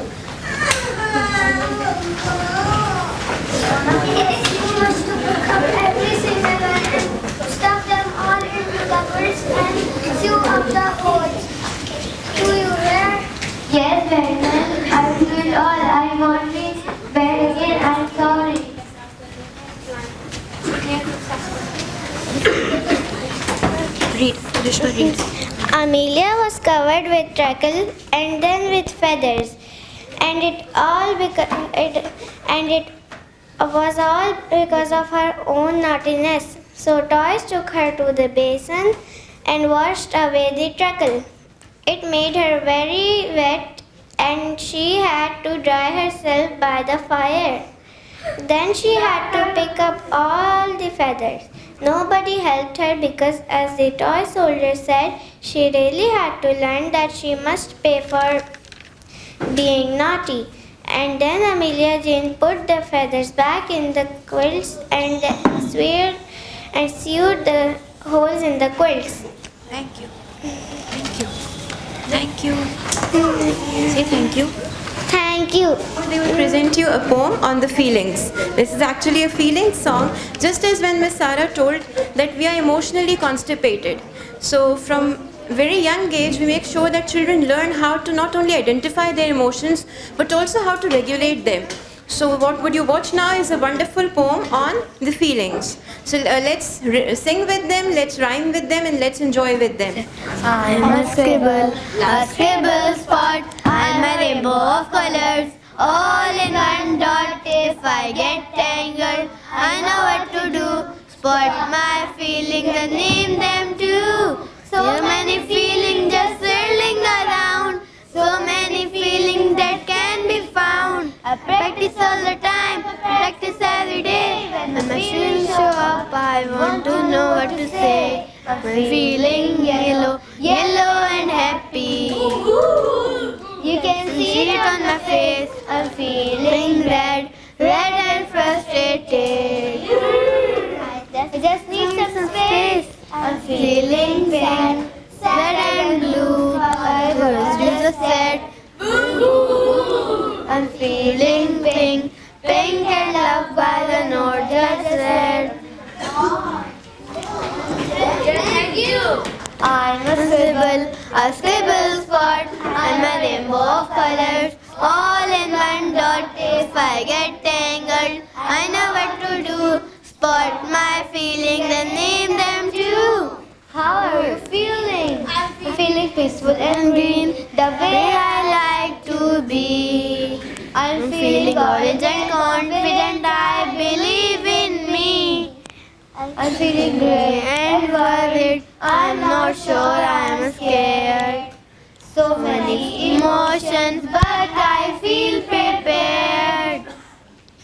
You must pick up every single one and stuff them all into cupboards and sew up the holes. Do you wear? Yes, very well. I will do it all. I won't be bad again. I'm sorry. Read. Rishma, read. Amelia was covered with treacle and then with feathers, and it was all because of her own naughtiness. So toys took her to the basin and washed away the treacle. It made her very wet, and she had to dry herself by the fire. Then she had to pick up all the feathers. Nobody helped her because, as the toy soldier said, she really had to learn that she must pay for being naughty. And then Amelia Jane put the feathers back in the quilts and sewed the holes in the quilts. Thank you. Thank you. Thank you. Say thank you. Thank you. They will present you a poem on the feelings. This is actually a feeling song, just as when Miss Sara told that we are emotionally constipated. So from very young age, we make sure that children learn how to not only identify their emotions, but also how to regulate them. So what would you watch now is a wonderful poem on the feelings. So let's sing with them, let's rhyme with them, and let's enjoy with them. I'm a scribble spot. I'm a rainbow of colors, all in one dot. If I get tangled, I know what to do. Spot my feelings and name them too. So many feelings just swirling around, so many feelings that can be found. I practice all the time, practice every day. When the feelings show up, I want to know what to say. I'm feeling yellow, yellow and happy. You can see it on my face. I'm feeling red, red and frustrated. I just need some space. I'm feeling sad, sad and blue. I was just sad. I'm feeling pink, pink and loved by the note just said. Thank you. I'm a scribble spot. I'm a rainbow of colors, all in one dot. If I get tangled, I know what to do. Spot my feelings and name them too. How are you feeling? I'm feeling peaceful and green, the way I like to be. I'm feeling orange and confident, I believe in me. I'm feeling grey and worried, I'm not sure, I'm scared. So many emotions, but I feel prepared.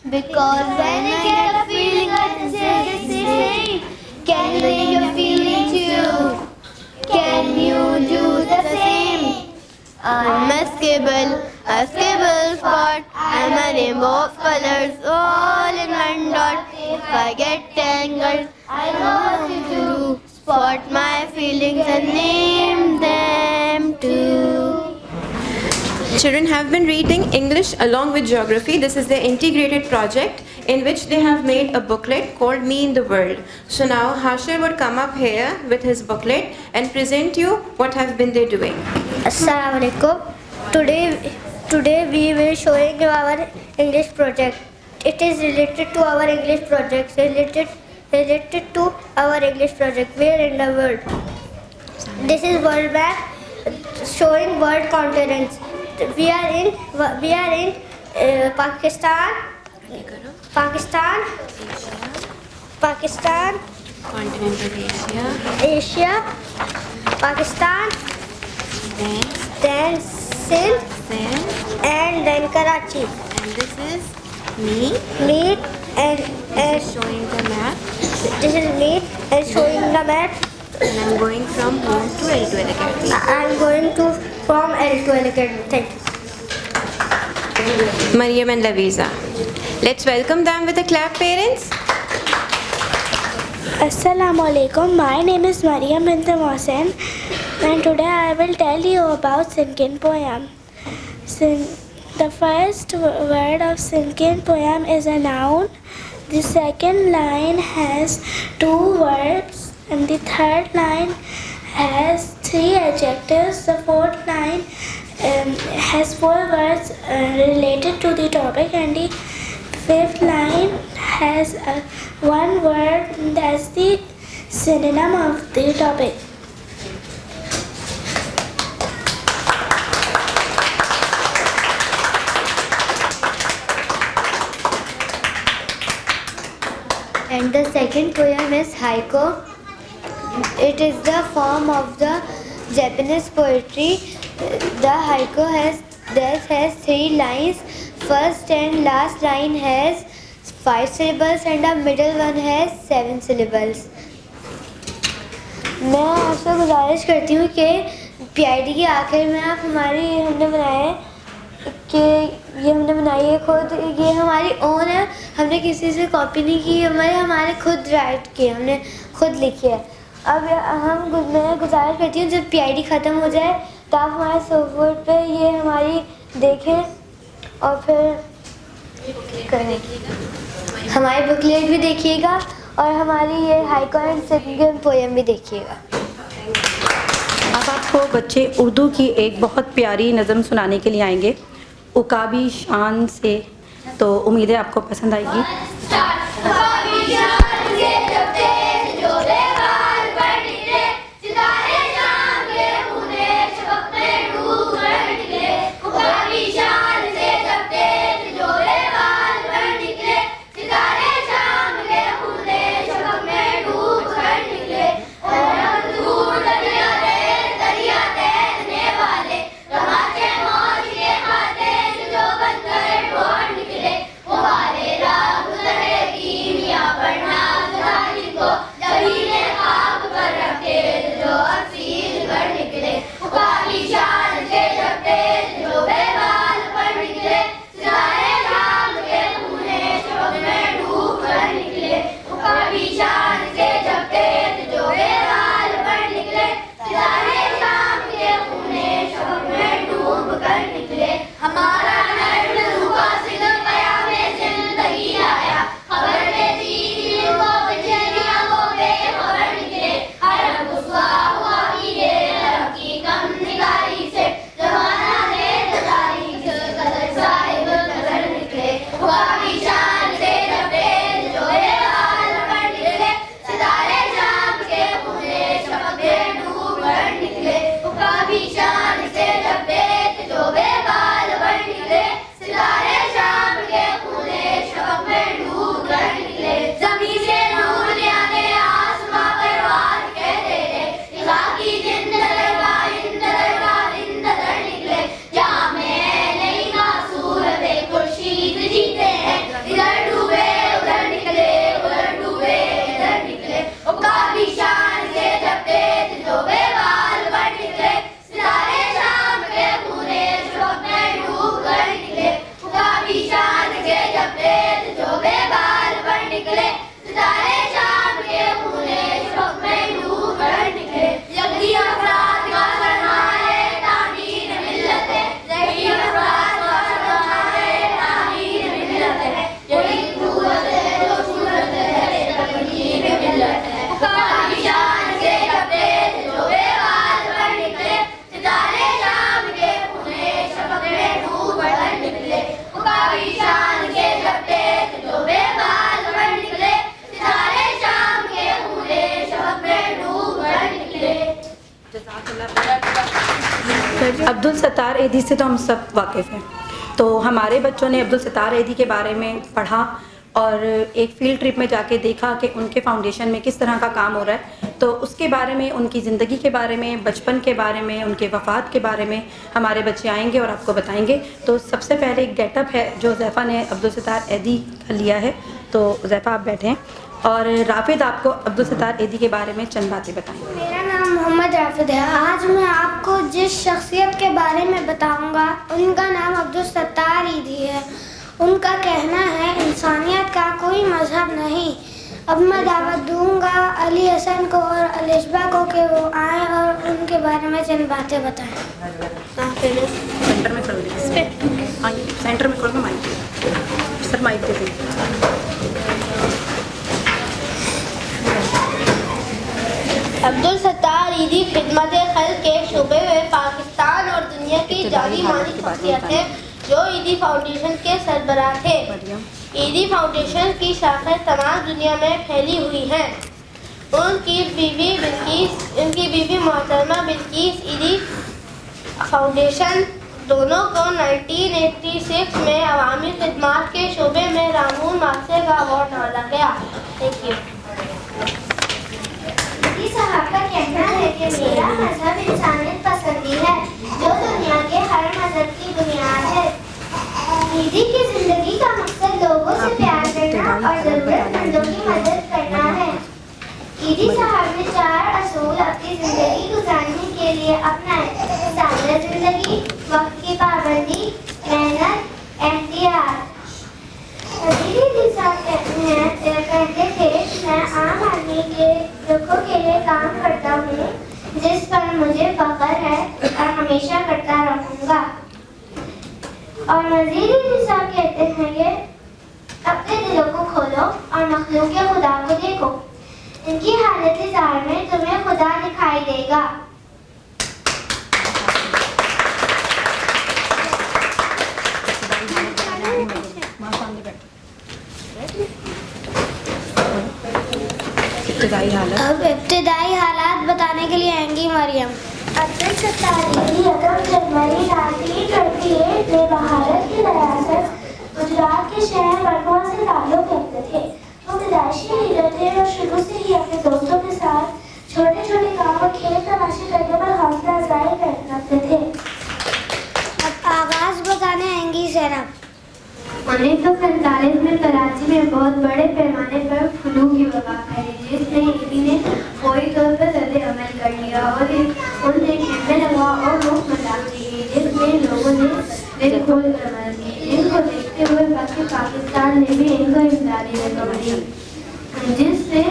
Because when I get a feeling, I say, can you make your feeling too? Can you do the same? I'm a scribble spot. I'm a rainbow of colors, all in one dot. If I get tangled, I know what to do. Spot my feelings and name them too. Children have been reading English along with geography. This is their integrated project in which they have made a booklet called Me in the World. So now Hashir would come up here with his booklet and present you what have been they doing. Assalamu alaikum. Today we will showing you our English project. It is related to our English project. Related to our English project. Where in the world? This is world map showing world continents. We are in Pakistan, Continent of Asia, Pakistan, then Sindh, and then Karachi. And this is me. Meat and Showing the map. This is meat and showing the map. And I'm going from home to L2L Academy. I'm going to from L2L Academy. Thank you. Mariam and Laviza. Let's welcome them with a clap, parents. Assalamu alaikum. My name is Mariam bint Mohsen, and today I will tell you about Sinkin poem. The first word of Sinkin poem is a noun. The second line has 2 verbs. And the third line has 3 adjectives. The fourth line has 4 words related to the topic, and the fifth line has 1 word that's the synonym of the topic. And the second poem is haiku. It is the form of the Japanese poetry. The haiku has 3 lines. First and last line has 5 syllables and the middle one has 7 syllables. मैं आपसे गुजारिश करती हूँ कि PID के आखिर में आप हमने बनाया कि ये हमने बनाई है खुद, ये हमारी ओन है, हमने किसी से कॉपी नहीं की, हमारे खुद राइट किए, हमने खुद लिखी है। अब मैं गुजारिश करती हूँ जब PID ख़त्म हो जाए तो आप हमारे सॉफ्टवेयर पे ये हमारी देखें और फिर हमारी बुकलेट भी देखिएगा और हमारी ये हाइको एंड सिंगिंग पोएम भी देखिएगा। अब आपको बच्चे उर्दू की एक बहुत प्यारी नज़म सुनाने के लिए आएंगे उकाबी शान से, तो उम्मीद है आपको पसंद आएगी। अब्दुल सत्तार एदी से तो हम सब वाकिफ़ हैं, तो हमारे बच्चों ने अब्दुल सत्तार एदी के बारे में पढ़ा और एक फ़ील्ड ट्रिप में जाके देखा कि उनके फाउंडेशन में किस तरह का काम हो रहा है, तो उसके बारे में, उनकी ज़िंदगी के बारे में, बचपन के बारे में, उनके वफ़ात के बारे में हमारे बच्चे आएंगे और आपको बताएंगे। तो सबसे पहले एक गेटअप है जो ज़ैफ़ा ने अब्दुल सत्तार एदी का लिया है, तो ज़ैफ़ा आप बैठें और राफिद आपको अब्दुल सत्तार एदी के बारे में चंद बातें बताएंगे। मेरा नाम मोहम्मद राफिद है। आज मैं आपको जिस शख्सियत के बारे में बताऊंगा उनका नाम अब्दुल सत्तार एदी है। उनका कहना है इंसानियत का कोई मजहब नहीं। अब मैं दावत दूंगा अली हसन को और अलिशबा को कि वो आएँ और उनके बारे में चंद बातें बताएं। सेंटर में खड़ो सेंटर में खड़ो माइक सर माइक दे दें। अब्दुल सत्तार एदी खिदमत खल्क़ के शोबे में पाकिस्तान और दुनिया की जानी मानी शख्सियत है जो एदी फाउंडेशन के सरबराह थे। एदी फाउंडेशन की शाखें तमाम दुनिया में फैली हुई हैं। उनकी बीवी मोहतरमा बिल्किस एदी फाउंडेशन दोनों को 1986 में अवामी खिदमत के शोबे में रामून मार्क्से का अवार्ड नवाजा गया। Thank you. साहब का कहना है कि मेरा मजहब इंसानियत पसंदी है जो दुनिया के हर मजहब की बुनियाद है। एदी की जिंदगी का मकसद लोगों से प्यार करना और जरूरतमंदों की मदद करना है। एदी साहब ने 4 असूल अपनी जिंदगी गुजारने के लिए अपनाए: सादा जिंदगी, वक्त की पाबंदी, मेहनत, एहतियात। कहते थे मैं आम आदमी के दुखों के लिए काम करता हूँ जिस पर मुझे फख्र है और हमेशा करता रहूँगा। और मज़ीद ईसा कहते हैं ये, अपने दिलों को खोलो और मखलूक के खुदा को देखो, इनकी हालत ज़ाहिर में तुम्हें खुदा दिखाई देगा। अब इब्तिदाई हालात बताने के लिए आएंगी मरियम। अब्दुल सत्तार जनवरी 1928 में भारत की रियासत गुजरात के शहर बटवा से ताल्लुक़ रखते थे। वो विदेशी लीडर थे और शुरू से ही अपने दोस्तों के साथ छोटे छोटे काम और खेल तमाशे करने पर हौसला अफजाई रखते थे। अब आगाज बताने आएंगी ज़ैनब। 1947 में कराची में बहुत बड़े पैमाने पर फ्लू की वबा फैली, जिसने ईदी ने फौरी तौर पर रद्द अमल कर लिया और उनने कैंपें लगवा और मुफ्त मदाद की, जिसमें लोगों ने दिल खोल कर मदद की। इनको देखते हुए पाकिस्तान ने भी इनको इमदादी रकम दी, जिससे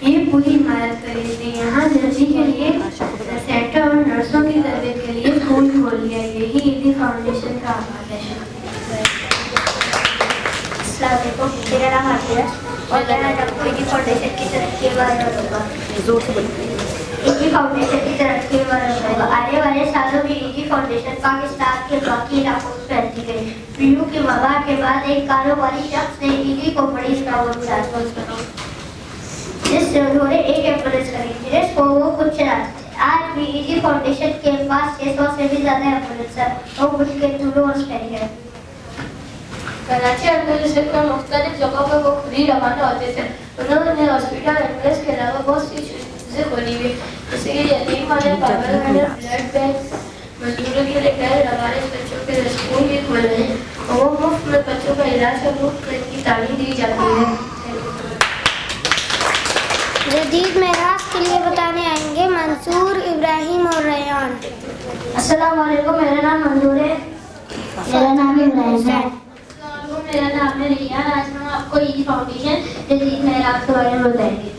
ये पूरी इमारत खरीदी। यहाँ नर्सिंग के लिए सेंटर और नर्सों की तरबियत के लिए स्कूल खोल लिया। यही ईदी फाउंडेशन का आगाज है। मेरा नाम आतिया और मैं आपको ईदी फाउंडेशन की तरक्की के बारे में बताऊंगा। जोर से बोलिए। ईदी फाउंडेशन की तरक्की के बारे में बताऊंगा। आने वाले सालों में ईदी फाउंडेशन पाकिस्तान के बाकी इलाकों में फैलती गई। फ्लू की वबा के बाद एक कारोबारी शख्स ने ईदी को बड़ी स्टाउट जिससे उन्होंने एक एम्बुलेंस खरीदी, जिसको वो खुद चलाते थे। आज भी ईदी फाउंडेशन के पास 600 से भी ज्यादा एम्बुलेंस है और उनके टूलों और स्पेयर है। कराची एम्बुलेंस पर मुख्तलिफ जगहों पर वो खुद ही रवाना होते थे। उन्होंने हॉस्पिटल एम्बुलेंस के अलावा बहुत सी चीज़ें खोली हुई, जैसे कि यतीम खाने, पागल खाने, ब्लड बैंक, मजदूरों के लिए घर, हमारे बच्चों के स्कूल भी खोले हैं और वो मुफ्त में बच्चों का इलाज और मुफ्त की तालीम दी जाती है। जदीद मेराज के लिए बताने आएंगे मंसूर, इब्राहिम और रेयान। अस्सलाम वालेकुम, मेरा नाम मंसूर है। मेरा नाम इब्राहिम है। मेरा नाम है रियान। आज हम आपको ईदी फाउंडेशन जदीद मेराज के बारे में बताएंगे।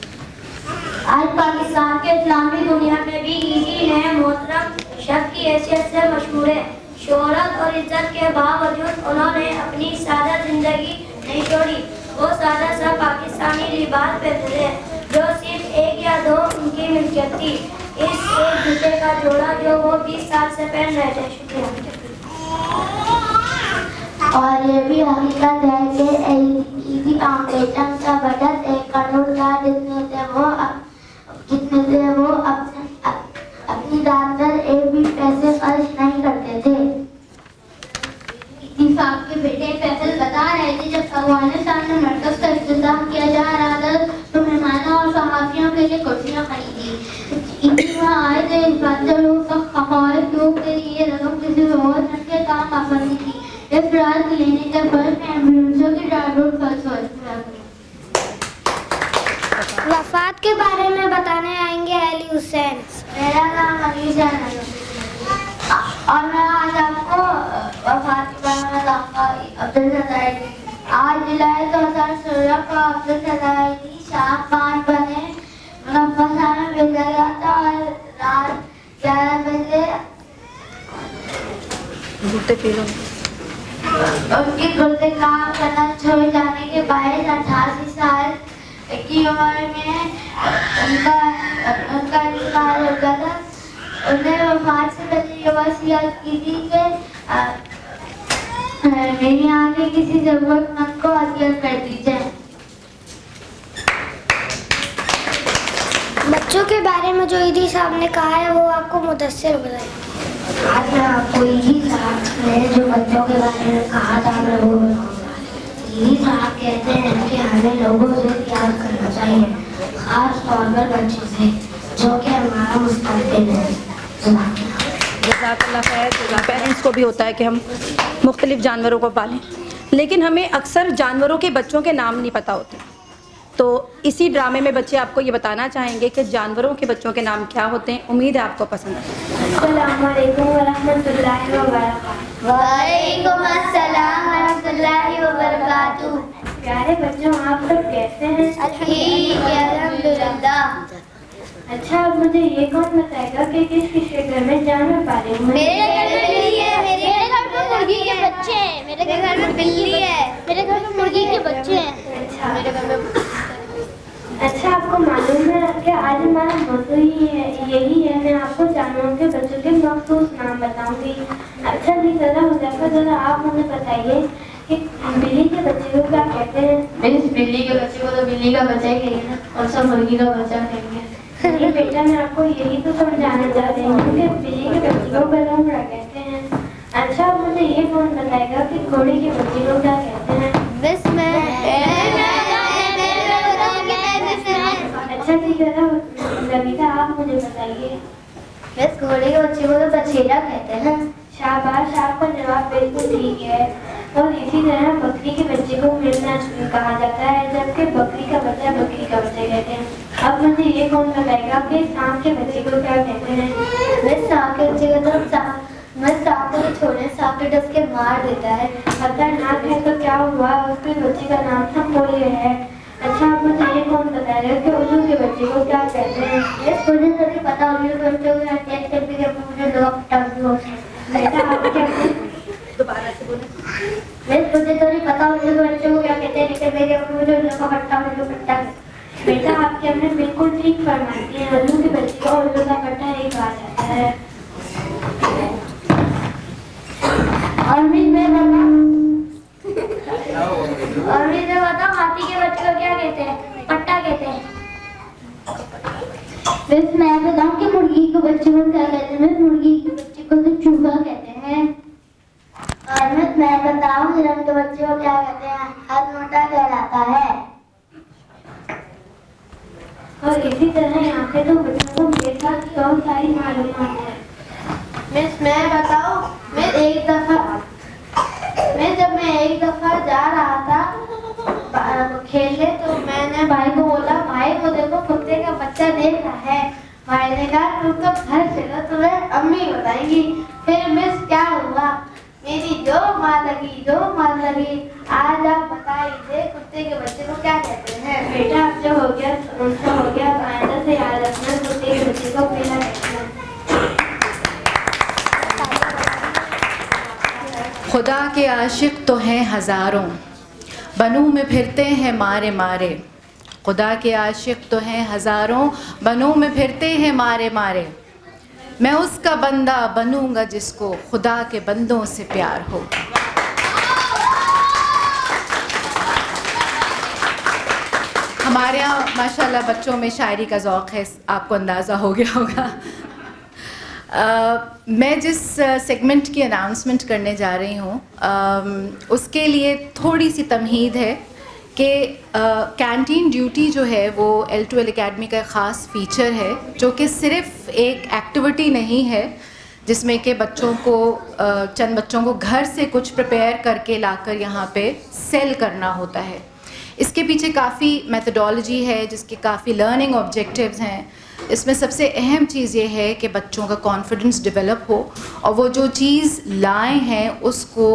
आज पाकिस्तान के इस्लामी दुनिया में भी ईदी ने मोहतरम शख्स की हैसियत से मशहूर है। शोहरत और इज्जत के बावजूद उन्होंने अपनी सादा जिंदगी नहीं छोड़ी। वो सादा सा पाकिस्तानी लिबास पहनते थे जो सिर्फ एक या दो उनकी मिल्कियत थी। इस एक जूते का जोड़ा जो वो 20 साल से पहन रहे थे। शुक्रिया। और ये भी हकीकत है कि ईदी फाउंडेशन का बजट 1 करोड़ था, जिसमें से वो अपनी रात पर एक भी पैसे खर्च नहीं करते थे। ईदी साहब के बेटे फैसल बता रहे थे, जब अफगानिस्तान में मरकज का इंतजाम किया जा रहा था तो मेहमानों और सहाफियों के लिए कुर्सियाँ खरीदी। ईदी में आए थे लोग के लिए रकम किसी और के काम आ सकती थी। इस रात लेने के बाद एम्बुलेंसों की ड्राइवर खर्च हुआ। वफात के बारे में बताने आएंगे अली हुसैन। मेरा नाम अली हुसैन है और मैं आज आपको वफात के बारे में बताऊंगा। अब्दुल सत्तार आज जुलाई 2016 को अब्दुल सत्तार शाम 5 बजे मुनव्वरा में भेजा गया था और रात 11 बजे उनकी गुर्दे काम करना छोड़ जाने के बाद 88 साल की उम्र में उनका इंतकाल हो गया था। उन्हें वफात से पहले ये वसीयत की थी कि मेरी आगे किसी जरूरतमंद को अतियत कर दीजिए। बच्चों के बारे में जो ईदी साहब ने कहा है वो आपको मुदस्सिर बताएंगे। आज मैं आपको ईदी साहब ने जो बच्चों के बारे में कहा था मैं वो बताऊंगा। ईदी साहब कहते हैं कि हमें लोगों से प्यार करना चाहिए, खास तौर पर बच्चों से जो कि हमारा मुस्तकबिल है। जज़ाकल्लाह खैर। पेरेंट्स को भी होता है कि हम मुख्तलिफ जानवरों को पालें, लेकिन हमें अक्सर जानवरों के बच्चों के नाम नहीं पता होते। तो इसी ड्रामे में बच्चे आपको ये बताना चाहेंगे कि जानवरों के बच्चों के नाम क्या होते हैं। उम्मीद है आपको पसंद है। अस्सलामु अलैकुम वरहमतुल्लाहि वबरकातुहू। वालेकुम अस्सलाम वरहमतुल्लाहि वबरकातुहू। प्यारे बच्चों, आप लोग कैसे हैं? ठीक है, अल्हम्दुलिल्लाह। अच्छा, अब मुझे ये कौन बताएगा कि किस किस के घर में जानवर पाले हुए हैं? मेरे घर में मुर्गी के बच्चे हैं। में बिल्ली है। मेरे घर में मुर्गी के बच्चे हैं। मेरे घर में अच्छा, आपको मालूम है कि आज हमारा मौजू ही है यही है। मैं आपको जानवरों के बच्चों के मखसूस नाम बताऊंगी। अच्छा जी, जरा आप मुझे बताइए कि बिल्ली के बच्चे को क्या कहते हैं? इस बिल्ली के बच्चे को तो बिल्ली का बच्चा ही कहेंगे ना, और सब मुर्गी का बच्चा कहेंगे। ये बेटा, मैं आपको यही तो समझाना चाह रही हूँ कि बिल्ली के बच्चे को बलूंगड़ा कहते हैं। अच्छा, अब मुझे ये कौन बताएगा कि घोड़े के बच्चे को क्या कहते हैं? अच्छा ठीक है ना, ललिता आप मुझे बताइए। बस घोड़े के बच्चे को तो बछेरा कहते हैं। शाबाश, आपका जवाब बिल्कुल ठीक है। और इसी तरह बकरी के बच्चे को मिर्ना कहा जाता है, जबकि बकरी का बच्चा कहते हैं। अब मुझे ये कौन बताएगा कि सांप के बच्चे को क्या कहते हैं? बस सांप के बच्चे को तो सांप को छोड़े, सांप के डस के मार देता है। खतरनाक है तो क्या हुआ, उसके बच्चे का नाम था पोलियो है। अच्छा, अब मुझे ये कौन बताएगा कि उल्लू के बच्चे को क्या कहते हैं? मुझे थोड़ी पता, उल्लू के बच्चे को मुझे बेटा आप क्या दोबारा से बोले। मुझे थोड़ी पता उल्लू के बच्चे को क्या कहते हैं, लेकिन मेरे मुझे उल्लू का पट्टा। बेटा आपके हमने बिल्कुल ठीक फरमा दिए हैं। उल्लू के बच्चे को उल्लू का पट्टा एक कहा जाता है। और मैं बता हाथी के बच्चे को क्या कहते हैं? पट्टा कहते हैं। बस मैं बताऊं कि मुर्गी के बच्चे को क्या कहते हैं? मुर्गी के बच्चे को तो चूहा कहते हैं। और मैं बताऊं हिरण के बच्चे को क्या कहते हैं? हथमोटा कहलाता है। और इसी तरह यहाँ पे तो बच्चों को मेरे साथ बहुत सारी मालूमात है। मैं बताऊं, जब मैं एक दफा जा रहा था खेलने, तो मैंने भाई को बोला, भाई वो देखो कुत्ते का बच्चा देख रहा है। भाई ने कहा तुम तो घर चलो, तुम्हें अम्मी बताएंगी। फिर मिस क्या हुआ, मेरी जो मार लगी। आज आप बताइए कुत्ते के बच्चे को क्या कहते हैं? बेटा अब जो हो गया सो हो गया, आइंदा से याद रखना कुत्ते के बच्चे को पीला कहते हैं। खुदा के आशिक तो हैं हज़ारों, बनू में फिरते हैं मारे मारे। खुदा के आशिक तो हैं हज़ारों, बनू में फिरते हैं मारे मारे। मैं उसका बंदा बनूंगा जिसको खुदा के बंदों से प्यार हो। हमारे यहाँ माशाल्लाह बच्चों में शायरी का ज़ौक़ है, आपको अंदाज़ा हो गया होगा। मैं जिस सेगमेंट की अनाउंसमेंट करने जा रही हूँ, उसके लिए थोड़ी सी तमहीद है कि कैंटीन ड्यूटी जो है वो L2L एकेडमी का एक ख़ास फ़ीचर है, जो कि सिर्फ़ एक एक्टिविटी नहीं है जिसमें कि बच्चों को चंद बच्चों को घर से कुछ प्रिपेयर करके लाकर यहाँ पे सेल करना होता है। इसके पीछे काफ़ी मेथडोलॉजी है, जिसके काफ़ी लर्निंग ऑब्जेक्टिव्स हैं। इसमें सबसे अहम चीज़ ये है कि बच्चों का कॉन्फिडेंस डेवलप हो और वो जो चीज़ लाए हैं उसको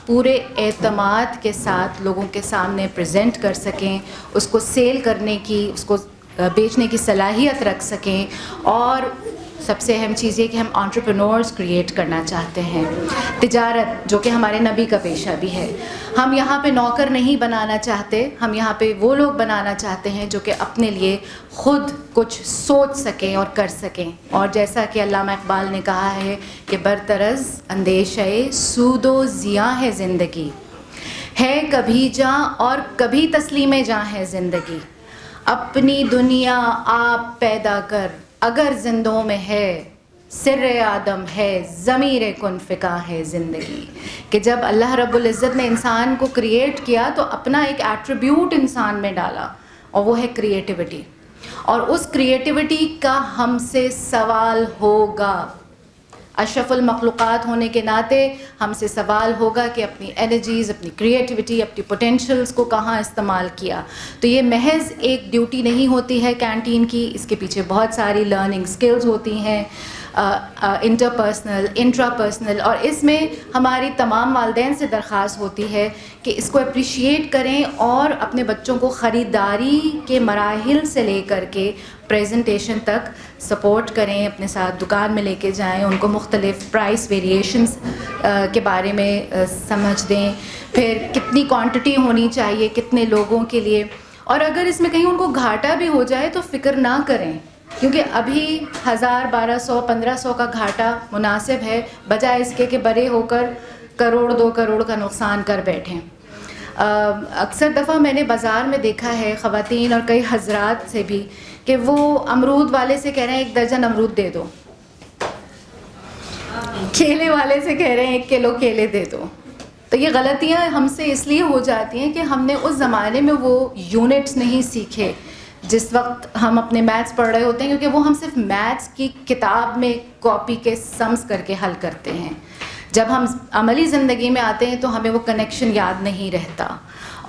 पूरे एतमाद के साथ लोगों के सामने प्रेजेंट कर सकें, उसको सेल करने की, उसको बेचने की सलाहियत रख सकें। और सबसे अहम चीज़ ये कि हम एंटरप्रेन्योर्स क्रिएट करना चाहते हैं। तिजारत जो कि हमारे नबी का पेशा भी है, हम यहाँ पे नौकर नहीं बनाना चाहते, हम यहाँ पे वो लोग बनाना चाहते हैं जो कि अपने लिए ख़ुद कुछ सोच सकें और कर सकें। और जैसा कि अल्लामा इकबाल ने कहा है कि बरतरज़ अंदेशे सूदो ज़िया है ज़िंदगी, है कभी जाँ और कभी तस्लीम जाँ है ज़िंदगी। अपनी दुनिया आप पैदा कर अगर जिंदों में है, सिर्रे आदम है ज़मीर कुन फ़िका है ज़िंदगी। कि जब अल्लाह रब्बुल इज़्ज़त ने इंसान को क्रिएट किया तो अपना एक एट्रीब्यूट इंसान में डाला और वो है क्रिएटिविटी। और उस क्रिएटिविटी का हमसे सवाल होगा। अशरफुल मखलूक़ात होने के नाते हमसे सवाल होगा कि अपनी एनर्जीज़, अपनी क्रिएटिविटी, अपनी पोटेंशियल्स को कहाँ इस्तेमाल किया। तो ये महज एक ड्यूटी नहीं होती है कैंटीन की, इसके पीछे बहुत सारी लर्निंग स्किल्स होती हैं। इंटरपर्सनल, इंट्रापर्सनल, और इसमें हमारी तमाम वालिदैन से दरख्वास्त होती है कि इसको अप्रिशिएट करें और अपने बच्चों को ख़रीदारी के मराहिल से लेकर के प्रेजेंटेशन तक सपोर्ट करें, अपने साथ दुकान में लेके जाएं, उनको मुख्तलिफ़ प्राइस वेरिएशंस के बारे में समझ दें, फिर कितनी क्वांटिटी होनी चाहिए कितने लोगों के लिए, और अगर इसमें कहीं उनको घाटा भी हो जाए तो फ़िक्र ना करें, क्योंकि अभी 1000, 1200, 1500 का घाटा मुनासिब है, बजाय इसके कि बड़े होकर करोड़ 2 करोड़ का नुकसान कर बैठें। अक्सर दफ़ा मैंने बाज़ार में देखा है ख़वातीन और कई हज़रात से भी कि वो अमरूद वाले से कह रहे हैं 1 दर्जन अमरूद दे दो, केले वाले से कह रहे हैं 1 किलो केले दे दो। तो ये गलतियाँ हमसे इसलिए हो जाती हैं कि हमने उस ज़माने में वो यूनिट्स नहीं सीखे जिस वक्त हम अपने मैथ्स पढ़ रहे होते हैं, क्योंकि वो हम सिर्फ मैथ्स की किताब में कॉपी के सम्स करके हल करते हैं। जब हम अमली ज़िंदगी में आते हैं तो हमें वो कनेक्शन याद नहीं रहता,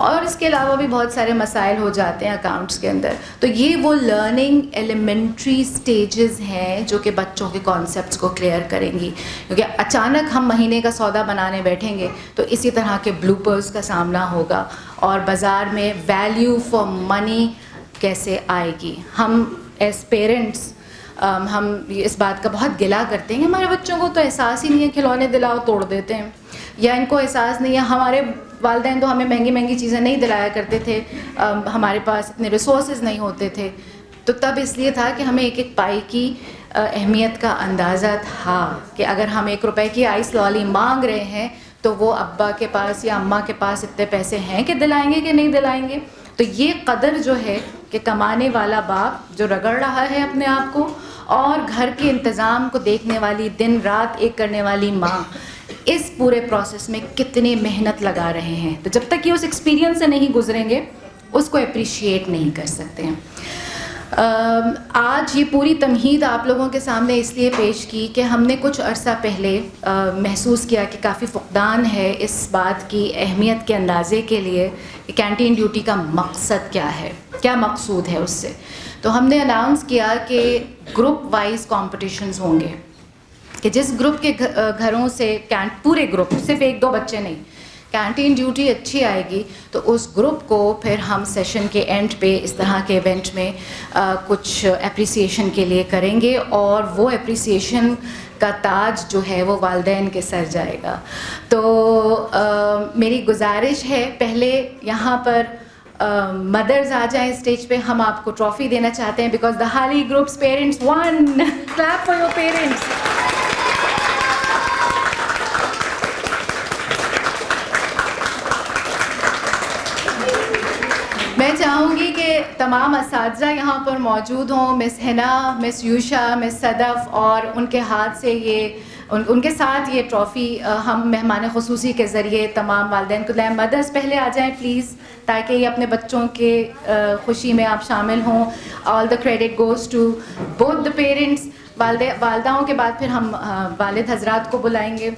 और इसके अलावा भी बहुत सारे मसाइल हो जाते हैं अकाउंट्स के अंदर। तो ये वो लर्निंग एलिमेंट्री स्टेजेस हैं जो कि बच्चों के कॉन्सेप्ट्स को क्लियर करेंगी, क्योंकि अचानक हम महीने का सौदा बनाने बैठेंगे तो इसी तरह के ब्लूपर्स का सामना होगा, और बाज़ार में वैल्यू फॉर मनी कैसे आएगी। हम एज पेरेंट्स हम इस बात का बहुत गिला करते हैं कि हमारे बच्चों को तो एहसास ही नहीं है, खिलौने दिलाओ तोड़ देते हैं, या इनको एहसास नहीं है। हमारे वालिदैन तो हमें महंगी महंगी चीज़ें नहीं दिलाया करते थे, हमारे पास इतने रिसोर्सेज नहीं होते थे। तो तब इसलिए था कि हमें एक एक पाई की अहमियत का अंदाज़ा था कि अगर हम 1 रुपए की आइस लॉली मांग रहे हैं तो वो अब्बा के पास या अम्मा के पास इतने पैसे हैं कि दिलाएंगे कि नहीं दिलाएंगे। तो ये कदर जो है कि कमाने वाला बाप जो रगड़ रहा है अपने आप को, और घर के इंतज़ाम को देखने वाली, दिन रात एक करने वाली माँ, इस पूरे प्रोसेस में कितनी मेहनत लगा रहे हैं। तो जब तक ये उस एक्सपीरियंस से नहीं गुजरेंगे उसको अप्रिशिएट नहीं कर सकते हैं। आज ये पूरी तमहीद आप लोगों के सामने इसलिए पेश की कि हमने कुछ अरसा पहले महसूस किया कि काफ़ी फ़ुक़दान है इस बात की अहमियत के अंदाज़े के लिए कि कैंटीन ड्यूटी का मकसद क्या है, क्या मकसूद है उससे। तो हमने अनाउंस किया कि ग्रुप वाइज कॉम्पिटिशन्स होंगे, कि जिस ग्रुप के घरों से पूरे ग्रुप, सिर्फ 1-2 बच्चे नहीं, कैंटीन ड्यूटी अच्छी आएगी तो उस ग्रुप को फिर हम सेशन के एंड पे इस तरह के इवेंट में कुछ एप्रिसिएशन के लिए करेंगे, और वो एप्रिसिएशन का ताज जो है वो वालिदैन के सर जाएगा। तो मेरी गुजारिश है, पहले यहाँ पर मदर्स आ जाएं स्टेज पे, हम आपको ट्रॉफ़ी देना चाहते हैं बिकॉज द हाली groups parents one. Clap for your parents. मैं चाहूँगी कि तमाम असातिज़ा यहाँ पर मौजूद हों, मिस हिना, मिस यूशा, मिस सदफ़, और उनके हाथ से ये उनके साथ ये ट्रॉफ़ी हम मेहमान ख़ुसूसी के ज़रिए तमाम वालिदैन को दें। मदर्स पहले आ जाएं प्लीज़, ताकि ये अपने बच्चों के खुशी में आप शामिल हों। All the credit goes to both the parents. वालदाओं के बाद फिर हम वालिद हज़रात को बुलाएंगे।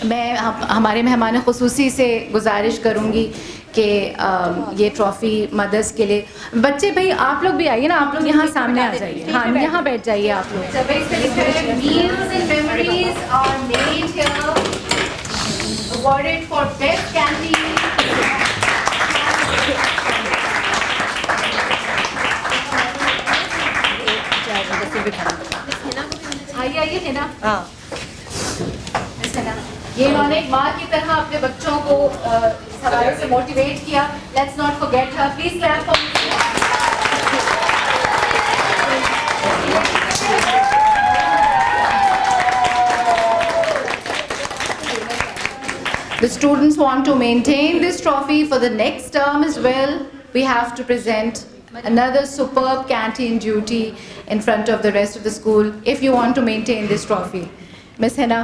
मैं हमारे मेहमान ख़ुसूसी से गुजारिश करूँगी कि ये ट्रॉफ़ी मदर्स के लिए। बच्चे भाई आप लोग भी आइए ना, आप लोग यहाँ सामने आ जाइए, हाँ यहाँ बैठ जाइए आप लोग। आइए है ना, हाँ ये इन्होंने एक माँ की तरह अपने बच्चों को इस हवाले से मोटिवेट किया। Let's not forget her, please clap for. The students want to maintain this trophy for the next term as well. We have to present another superb canteen duty in front of the rest of the school if you want to maintain this trophy. Miss Hina.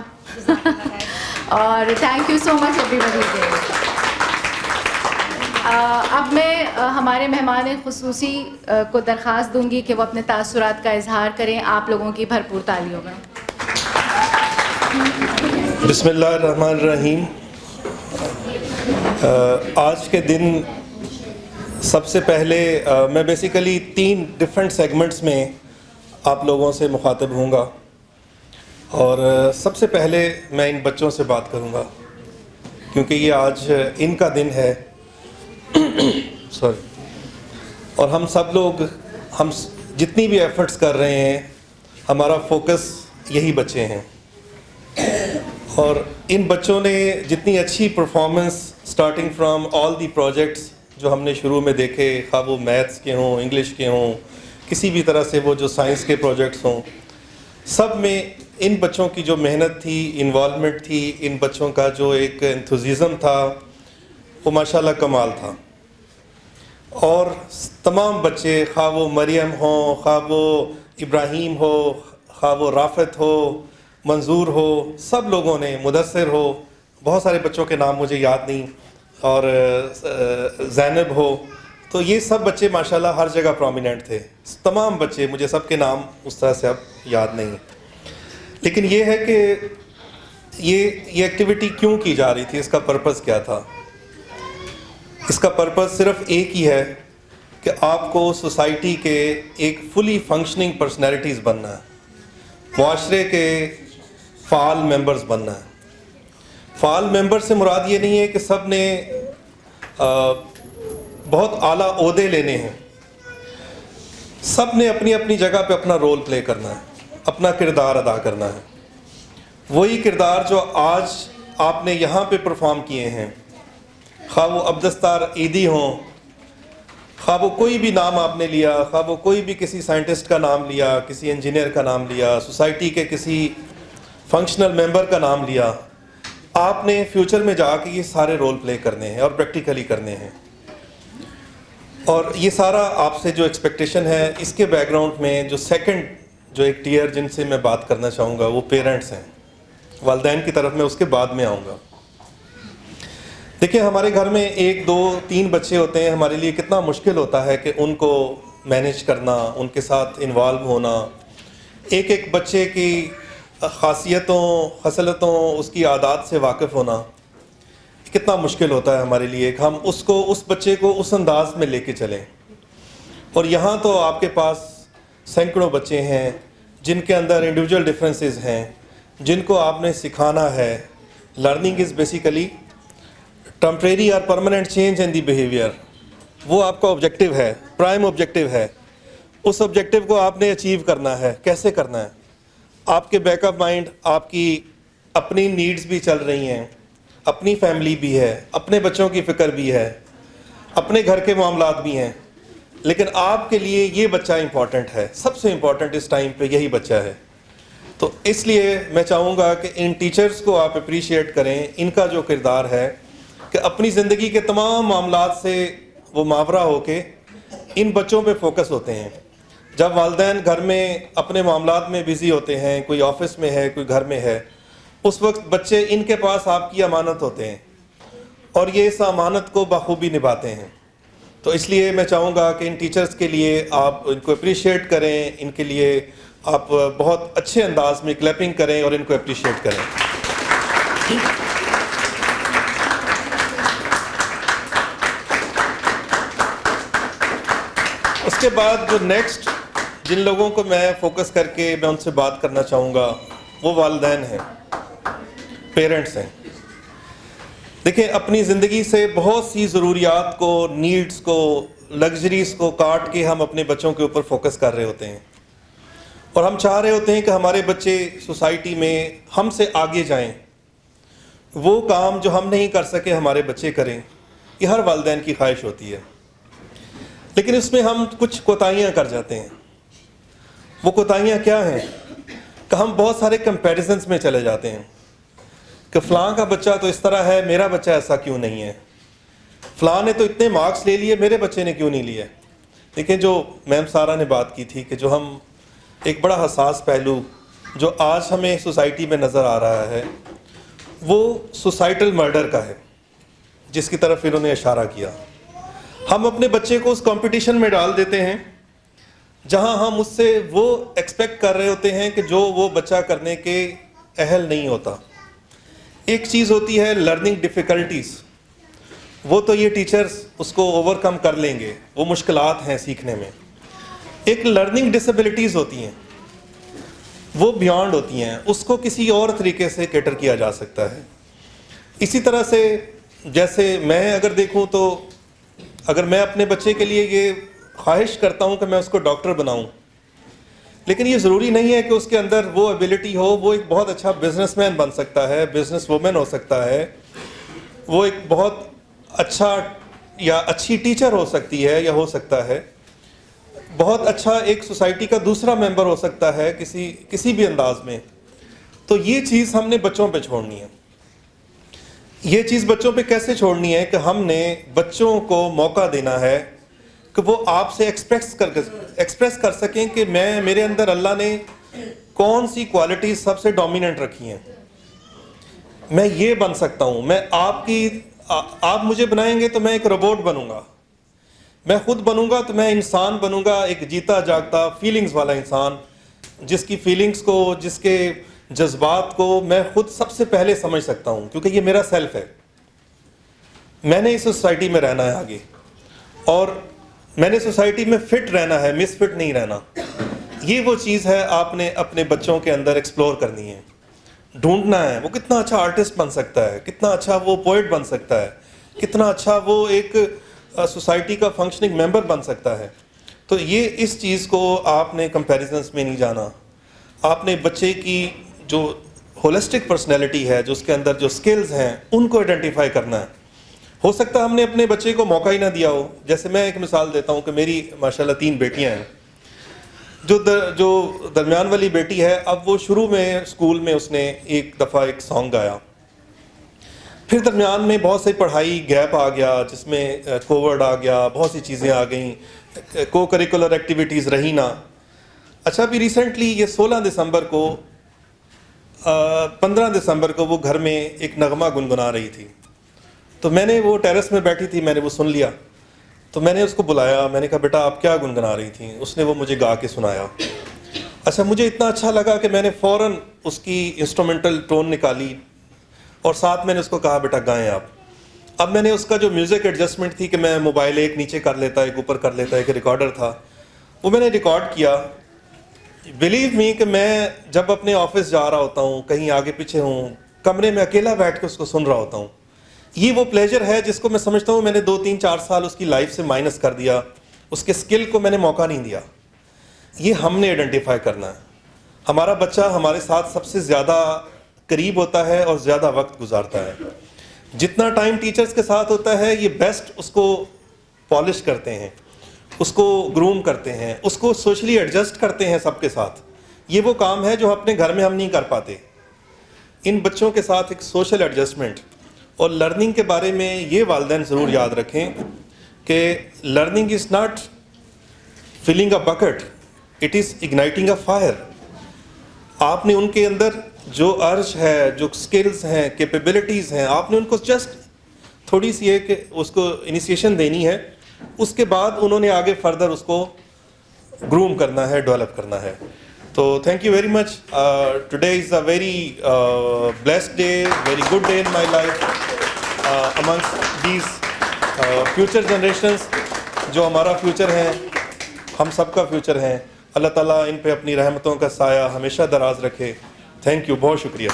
और thank you so much everybody. अब मैं हमारे मेहमान ख़ुसूसी को दरख्वास्त दूंगी कि वो अपने तासुरात का इजहार करें आप लोगों की भरपूर तालियों में। बिस्मिल्लाहिर्रहमानिर्रहीम। आज के दिन सबसे पहले मैं बेसिकली 3 डिफरेंट सेगमेंट्स में आप लोगों से मुखातिब हूँगा। और सबसे पहले मैं इन बच्चों से बात करूंगा क्योंकि ये आज इनका दिन है सॉरी। और हम सब लोग जितनी भी एफर्ट्स कर रहे हैं, हमारा फोकस यही बच्चे हैं। और इन बच्चों ने जितनी अच्छी performance starting from all the projects जो हमने शुरू में देखे, खा वो मैथ्स के हों, इंग्लिश के हों, किसी भी तरह से वो जो साइंस के प्रोजेक्ट्स हों, सब में इन बच्चों की जो मेहनत थी, इन्वॉल्वमेंट थी, इन बच्चों का जो एक एंथुसिज्म था, वो माशाल्लाह कमाल था। और तमाम बच्चे, खा वो मरियम हो, खा वो इब्राहीम हो, खा वो राफत हो, मंजूर हो, सब लोगों ने, मुदस्सिर हो, बहुत सारे बच्चों के नाम मुझे याद नहीं, और ज़ैनब हो, तो ये सब बच्चे माशाल्लाह हर जगह प्रोमिनेंट थे। तमाम बच्चे, मुझे सबके नाम उस तरह से अब याद नहीं, लेकिन ये है कि ये एक्टिविटी क्यों की जा रही थी, इसका पर्पस क्या था। इसका पर्पस सिर्फ एक ही है कि आपको सोसाइटी के एक फुली फंक्शनिंग पर्सनैलिटीज़ बनना है, मुआशरे के फ़ाल मेंबर्स बनना है। फ़ाल मेंबर से मुराद ये नहीं है कि सब ने बहुत आला ओहदे लेने हैं। सब ने अपनी अपनी जगह पे अपना रोल प्ले करना है, अपना किरदार अदा करना है। वही किरदार जो आज आपने यहाँ पे परफॉर्म किए हैं, खा वो अब्दस्तार ईदी हों, खा वो कोई भी नाम आपने लिया, खा वो कोई भी किसी साइंटिस्ट का नाम लिया, किसी इंजीनियर का नाम लिया, सोसाइटी के किसी फंक्शनल मेंबर का नाम लिया, आपने फ्यूचर में जाके ये सारे रोल प्ले करने हैं और प्रैक्टिकली करने हैं। और ये सारा आपसे जो एक्सपेक्टेशन है, इसके बैकग्राउंड में जो सेकंड जो एक टीयर जिनसे मैं बात करना चाहूँगा वो पेरेंट्स हैं। वालिदैन की तरफ मैं उसके बाद में आऊँगा। देखिए, हमारे घर में 1, 2, 3 बच्चे होते हैं, हमारे लिए कितना मुश्किल होता है कि उनको मैनेज करना, उनके साथ इन्वॉल्व होना, एक एक बच्चे की ख़ासियतों, खसलतों, उसकी आदत से वाकिफ़ होना कितना मुश्किल होता है हमारे लिए कि हम उस बच्चे को उस अंदाज में लेके चलें। और यहाँ तो आपके पास सैकड़ों बच्चे हैं जिनके अंदर इंडिविजुअल डिफरेंसेस हैं, जिनको आपने सिखाना है। लर्निंग इज़ बेसिकली टेम्परेरी और permanent change in the behaviour, वो आपका ऑब्जेक्टिव है, प्राइम ऑब्जेक्टिव है। उस ऑब्जेक्टिव को आपने अचीव करना है। कैसे करना है? आपके बैकअप माइंड, आपकी अपनी नीड्स भी चल रही हैं, अपनी फैमिली भी है, अपने बच्चों की फ़िक्र भी है, अपने घर के मामलात भी हैं, लेकिन आपके लिए ये बच्चा इम्पॉर्टेंट है। सबसे इम्पॉर्टेंट इस टाइम पे यही बच्चा है। तो इसलिए मैं चाहूँगा कि इन टीचर्स को आप अप्रिशिएट करें। इनका जो किरदार है कि अपनी ज़िंदगी के तमाम मामलात से वो मावरा होके इन बच्चों पे फोकस होते हैं। जब वालिदैन घर में अपने मामलात में बिज़ी होते हैं, कोई ऑफिस में है, कोई घर में है, उस वक्त बच्चे इनके पास आपकी अमानत होते हैं और ये इस अमानत को बखूबी निभाते हैं। तो इसलिए मैं चाहूँगा कि इन टीचर्स के लिए आप इनको अप्रिशिएट करें, इनके लिए आप बहुत अच्छे अंदाज में क्लैपिंग करें और इनको अप्रिशिएट करें। उसके बाद जो नेक्स्ट जिन लोगों को मैं फोकस करके मैं उनसे बात करना चाहूँगा वो वालिदैन हैं, पेरेंट्स हैं। देखिए, अपनी ज़िंदगी से बहुत सी ज़रूरियात को, नीड्स को, लग्जरीज़ को काट के हम अपने बच्चों के ऊपर फोकस कर रहे होते हैं और हम चाह रहे होते हैं कि हमारे बच्चे सोसाइटी में हमसे आगे जाएं। वो काम जो हम नहीं कर सके हमारे बच्चे करें, ये हर वालिदैन की ख्वाहिश होती है। लेकिन इसमें हम कुछ कोताहियाँ कर जाते हैं। वो कोताहियाँ क्या हैं कि हम बहुत सारे कंपैरिजन्स में चले जाते हैं कि फ़लाँ का बच्चा तो इस तरह है, मेरा बच्चा ऐसा क्यों नहीं है, फ़लाँ ने तो इतने मार्क्स ले लिए, मेरे बच्चे ने क्यों नहीं लिए। देखिए, जो मैम सारा ने बात की थी कि जो हम एक बड़ा हसास पहलू जो आज हमें सोसाइटी में नज़र आ रहा है वो सोसाइटल मर्डर का है, जिसकी तरफ इन्होंने इशारा किया। हम अपने बच्चे को उस कंपटीशन में डाल देते हैं जहां हम उससे वो एक्सपेक्ट कर रहे होते हैं कि जो वो बच्चा करने के अहल नहीं होता। एक चीज़ होती है लर्निंग डिफ़िकल्टीज़, वो तो ये टीचर्स उसको ओवरकम कर लेंगे, वो मुश्किलात हैं सीखने में। एक लर्निंग डिसेबिलिटीज़ होती हैं वो बियॉन्ड होती हैं, उसको किसी और तरीके से कैटर किया जा सकता है। इसी तरह से जैसे मैं अगर देखूं तो अगर मैं अपने बच्चे के लिए ये ख्वाहिश करता हूं कि मैं उसको डॉक्टर बनाऊं, लेकिन ये ज़रूरी नहीं है कि उसके अंदर वो एबिलिटी हो। वो एक बहुत अच्छा बिजनेसमैन बन सकता है, बिजनेस वूमेन हो सकता है, वो एक बहुत अच्छा या अच्छी टीचर हो सकती है या हो सकता है बहुत अच्छा एक सोसाइटी का दूसरा मेंबर हो सकता है किसी भी अंदाज में। तो ये चीज़ हमने बच्चों पे छोड़नी है। ये चीज़ बच्चों पे कैसे छोड़नी है कि हमने बच्चों को मौका देना है कि वो आपसे एक्सप्रेस कर सकें कि मेरे अंदर अल्लाह ने कौन सी क्वालिटीज़ सबसे डोमिनेंट रखी हैं, मैं ये बन सकता हूँ। मैं आप मुझे बनाएंगे तो मैं एक रोबोट बनूंगा, मैं खुद बनूंगा तो मैं इंसान बनूंगा, एक जीता जागता फीलिंग्स वाला इंसान, जिसकी फीलिंग्स को, जिसके जज्बात को मैं खुद सबसे पहले समझ सकता हूँ, क्योंकि ये मेरा सेल्फ है। मैंने इस सोसाइटी में रहना है आगे, और मैंने सोसाइटी में फिट रहना है, मिसफिट नहीं रहना। ये वो चीज़ है आपने अपने बच्चों के अंदर एक्सप्लोर करनी है, ढूंढना है वो कितना अच्छा आर्टिस्ट बन सकता है, कितना अच्छा वो पोएट बन सकता है, कितना अच्छा वो एक सोसाइटी का फंक्शनिंग मेंबर बन सकता है। तो ये इस चीज़ को आपने कंपैरिजन्स में नहीं जाना, आपने बच्चे की जो होलिस्टिक पर्सनैलिटी है, जो उसके अंदर जो स्किल्स हैं, उनको आइडेंटिफाई करना है। हो सकता है हमने अपने बच्चे को मौका ही ना दिया हो। जैसे मैं एक मिसाल देता हूँ कि मेरी माशाल्लाह 3 बेटियाँ हैं। जो दरमियान वाली बेटी है, अब वो शुरू में स्कूल में उसने एक दफ़ा एक सॉन्ग गाया, फिर दरमियान में बहुत सी पढ़ाई गैप आ गया, जिसमें कोविड आ गया, बहुत सी चीज़ें आ गई, को करिकुलर एक्टिविटीज़ रही ना। अच्छा, अभी रिसेंटली ये 16 दिसंबर को 15 दिसंबर को वो घर में एक नगमा गुनगुना रही थी, तो मैंने वो टेरेस में बैठी थी, मैंने वो सुन लिया, तो मैंने उसको बुलाया, मैंने कहा बेटा आप क्या गुनगुना रही थी? उसने वो मुझे गा के सुनाया। अच्छा, मुझे इतना अच्छा लगा कि मैंने फ़ौरन उसकी इंस्ट्रूमेंटल टोन निकाली और साथ मैंने उसको कहा बेटा गाएं आप। अब मैंने उसका जो म्यूज़िक एडजस्टमेंट थी कि मैं मोबाइल एक नीचे कर लेता, एक ऊपर कर लेता, एक रिकॉर्डर था, वो मैंने रिकॉर्ड किया। बिलीव मी कि मैं जब अपने ऑफिस जा रहा होता हूँ, कहीं आगे पीछे हूँ, कमरे में अकेला बैठ के उसको सुन रहा होता हूँ। ये वो प्लेजर है जिसको मैं समझता हूँ मैंने 2-3-4 साल उसकी लाइफ से माइनस कर दिया, उसके स्किल को मैंने मौका नहीं दिया। ये हमने आइडेंटिफाई करना है। हमारा बच्चा हमारे साथ सबसे ज़्यादा करीब होता है और ज़्यादा वक्त गुजारता है। जितना टाइम टीचर्स के साथ होता है, ये बेस्ट उसको पॉलिश करते हैं, उसको ग्रूम करते हैं, उसको सोशली एडजस्ट करते हैं सबके साथ। ये वो काम है जो अपने घर में हम नहीं कर पाते। इन बच्चों के साथ एक सोशल एडजस्टमेंट और लर्निंग के बारे में ये वालिदैन ज़रूर याद रखें कि learning is not filling a bucket, it is igniting a fire. आपने उनके अंदर जो अर्ज है, जो स्किल्स हैं, कैपेबिलिटीज़ हैं, आपने उनको जस्ट थोड़ी सी एक उसको इनिशिएशन देनी है, उसके बाद उन्होंने आगे फर्दर उसको ग्रूम करना है, डेवलप करना है। तो thank you very much. Today is a very blessed day, very good day in my life amongst these future generations. जो हमारा फ्यूचर है, हम सबका फ्यूचर है। अल्लाह ताला इन पे अपनी रहमतों का साया हमेशा दराज रखे। थैंक यू, बहुत शुक्रिया।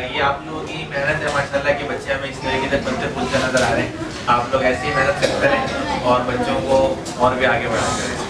ये आप लोगों की मेहनत है माशाल्लाह कि बच्चे हमें इस तरीके से फलते फूलते नजर आ रहे हैं। आप लोग ऐसी ही मेहनत करते रहें और बच्चों को और भी आगे बढ़ाते रहें।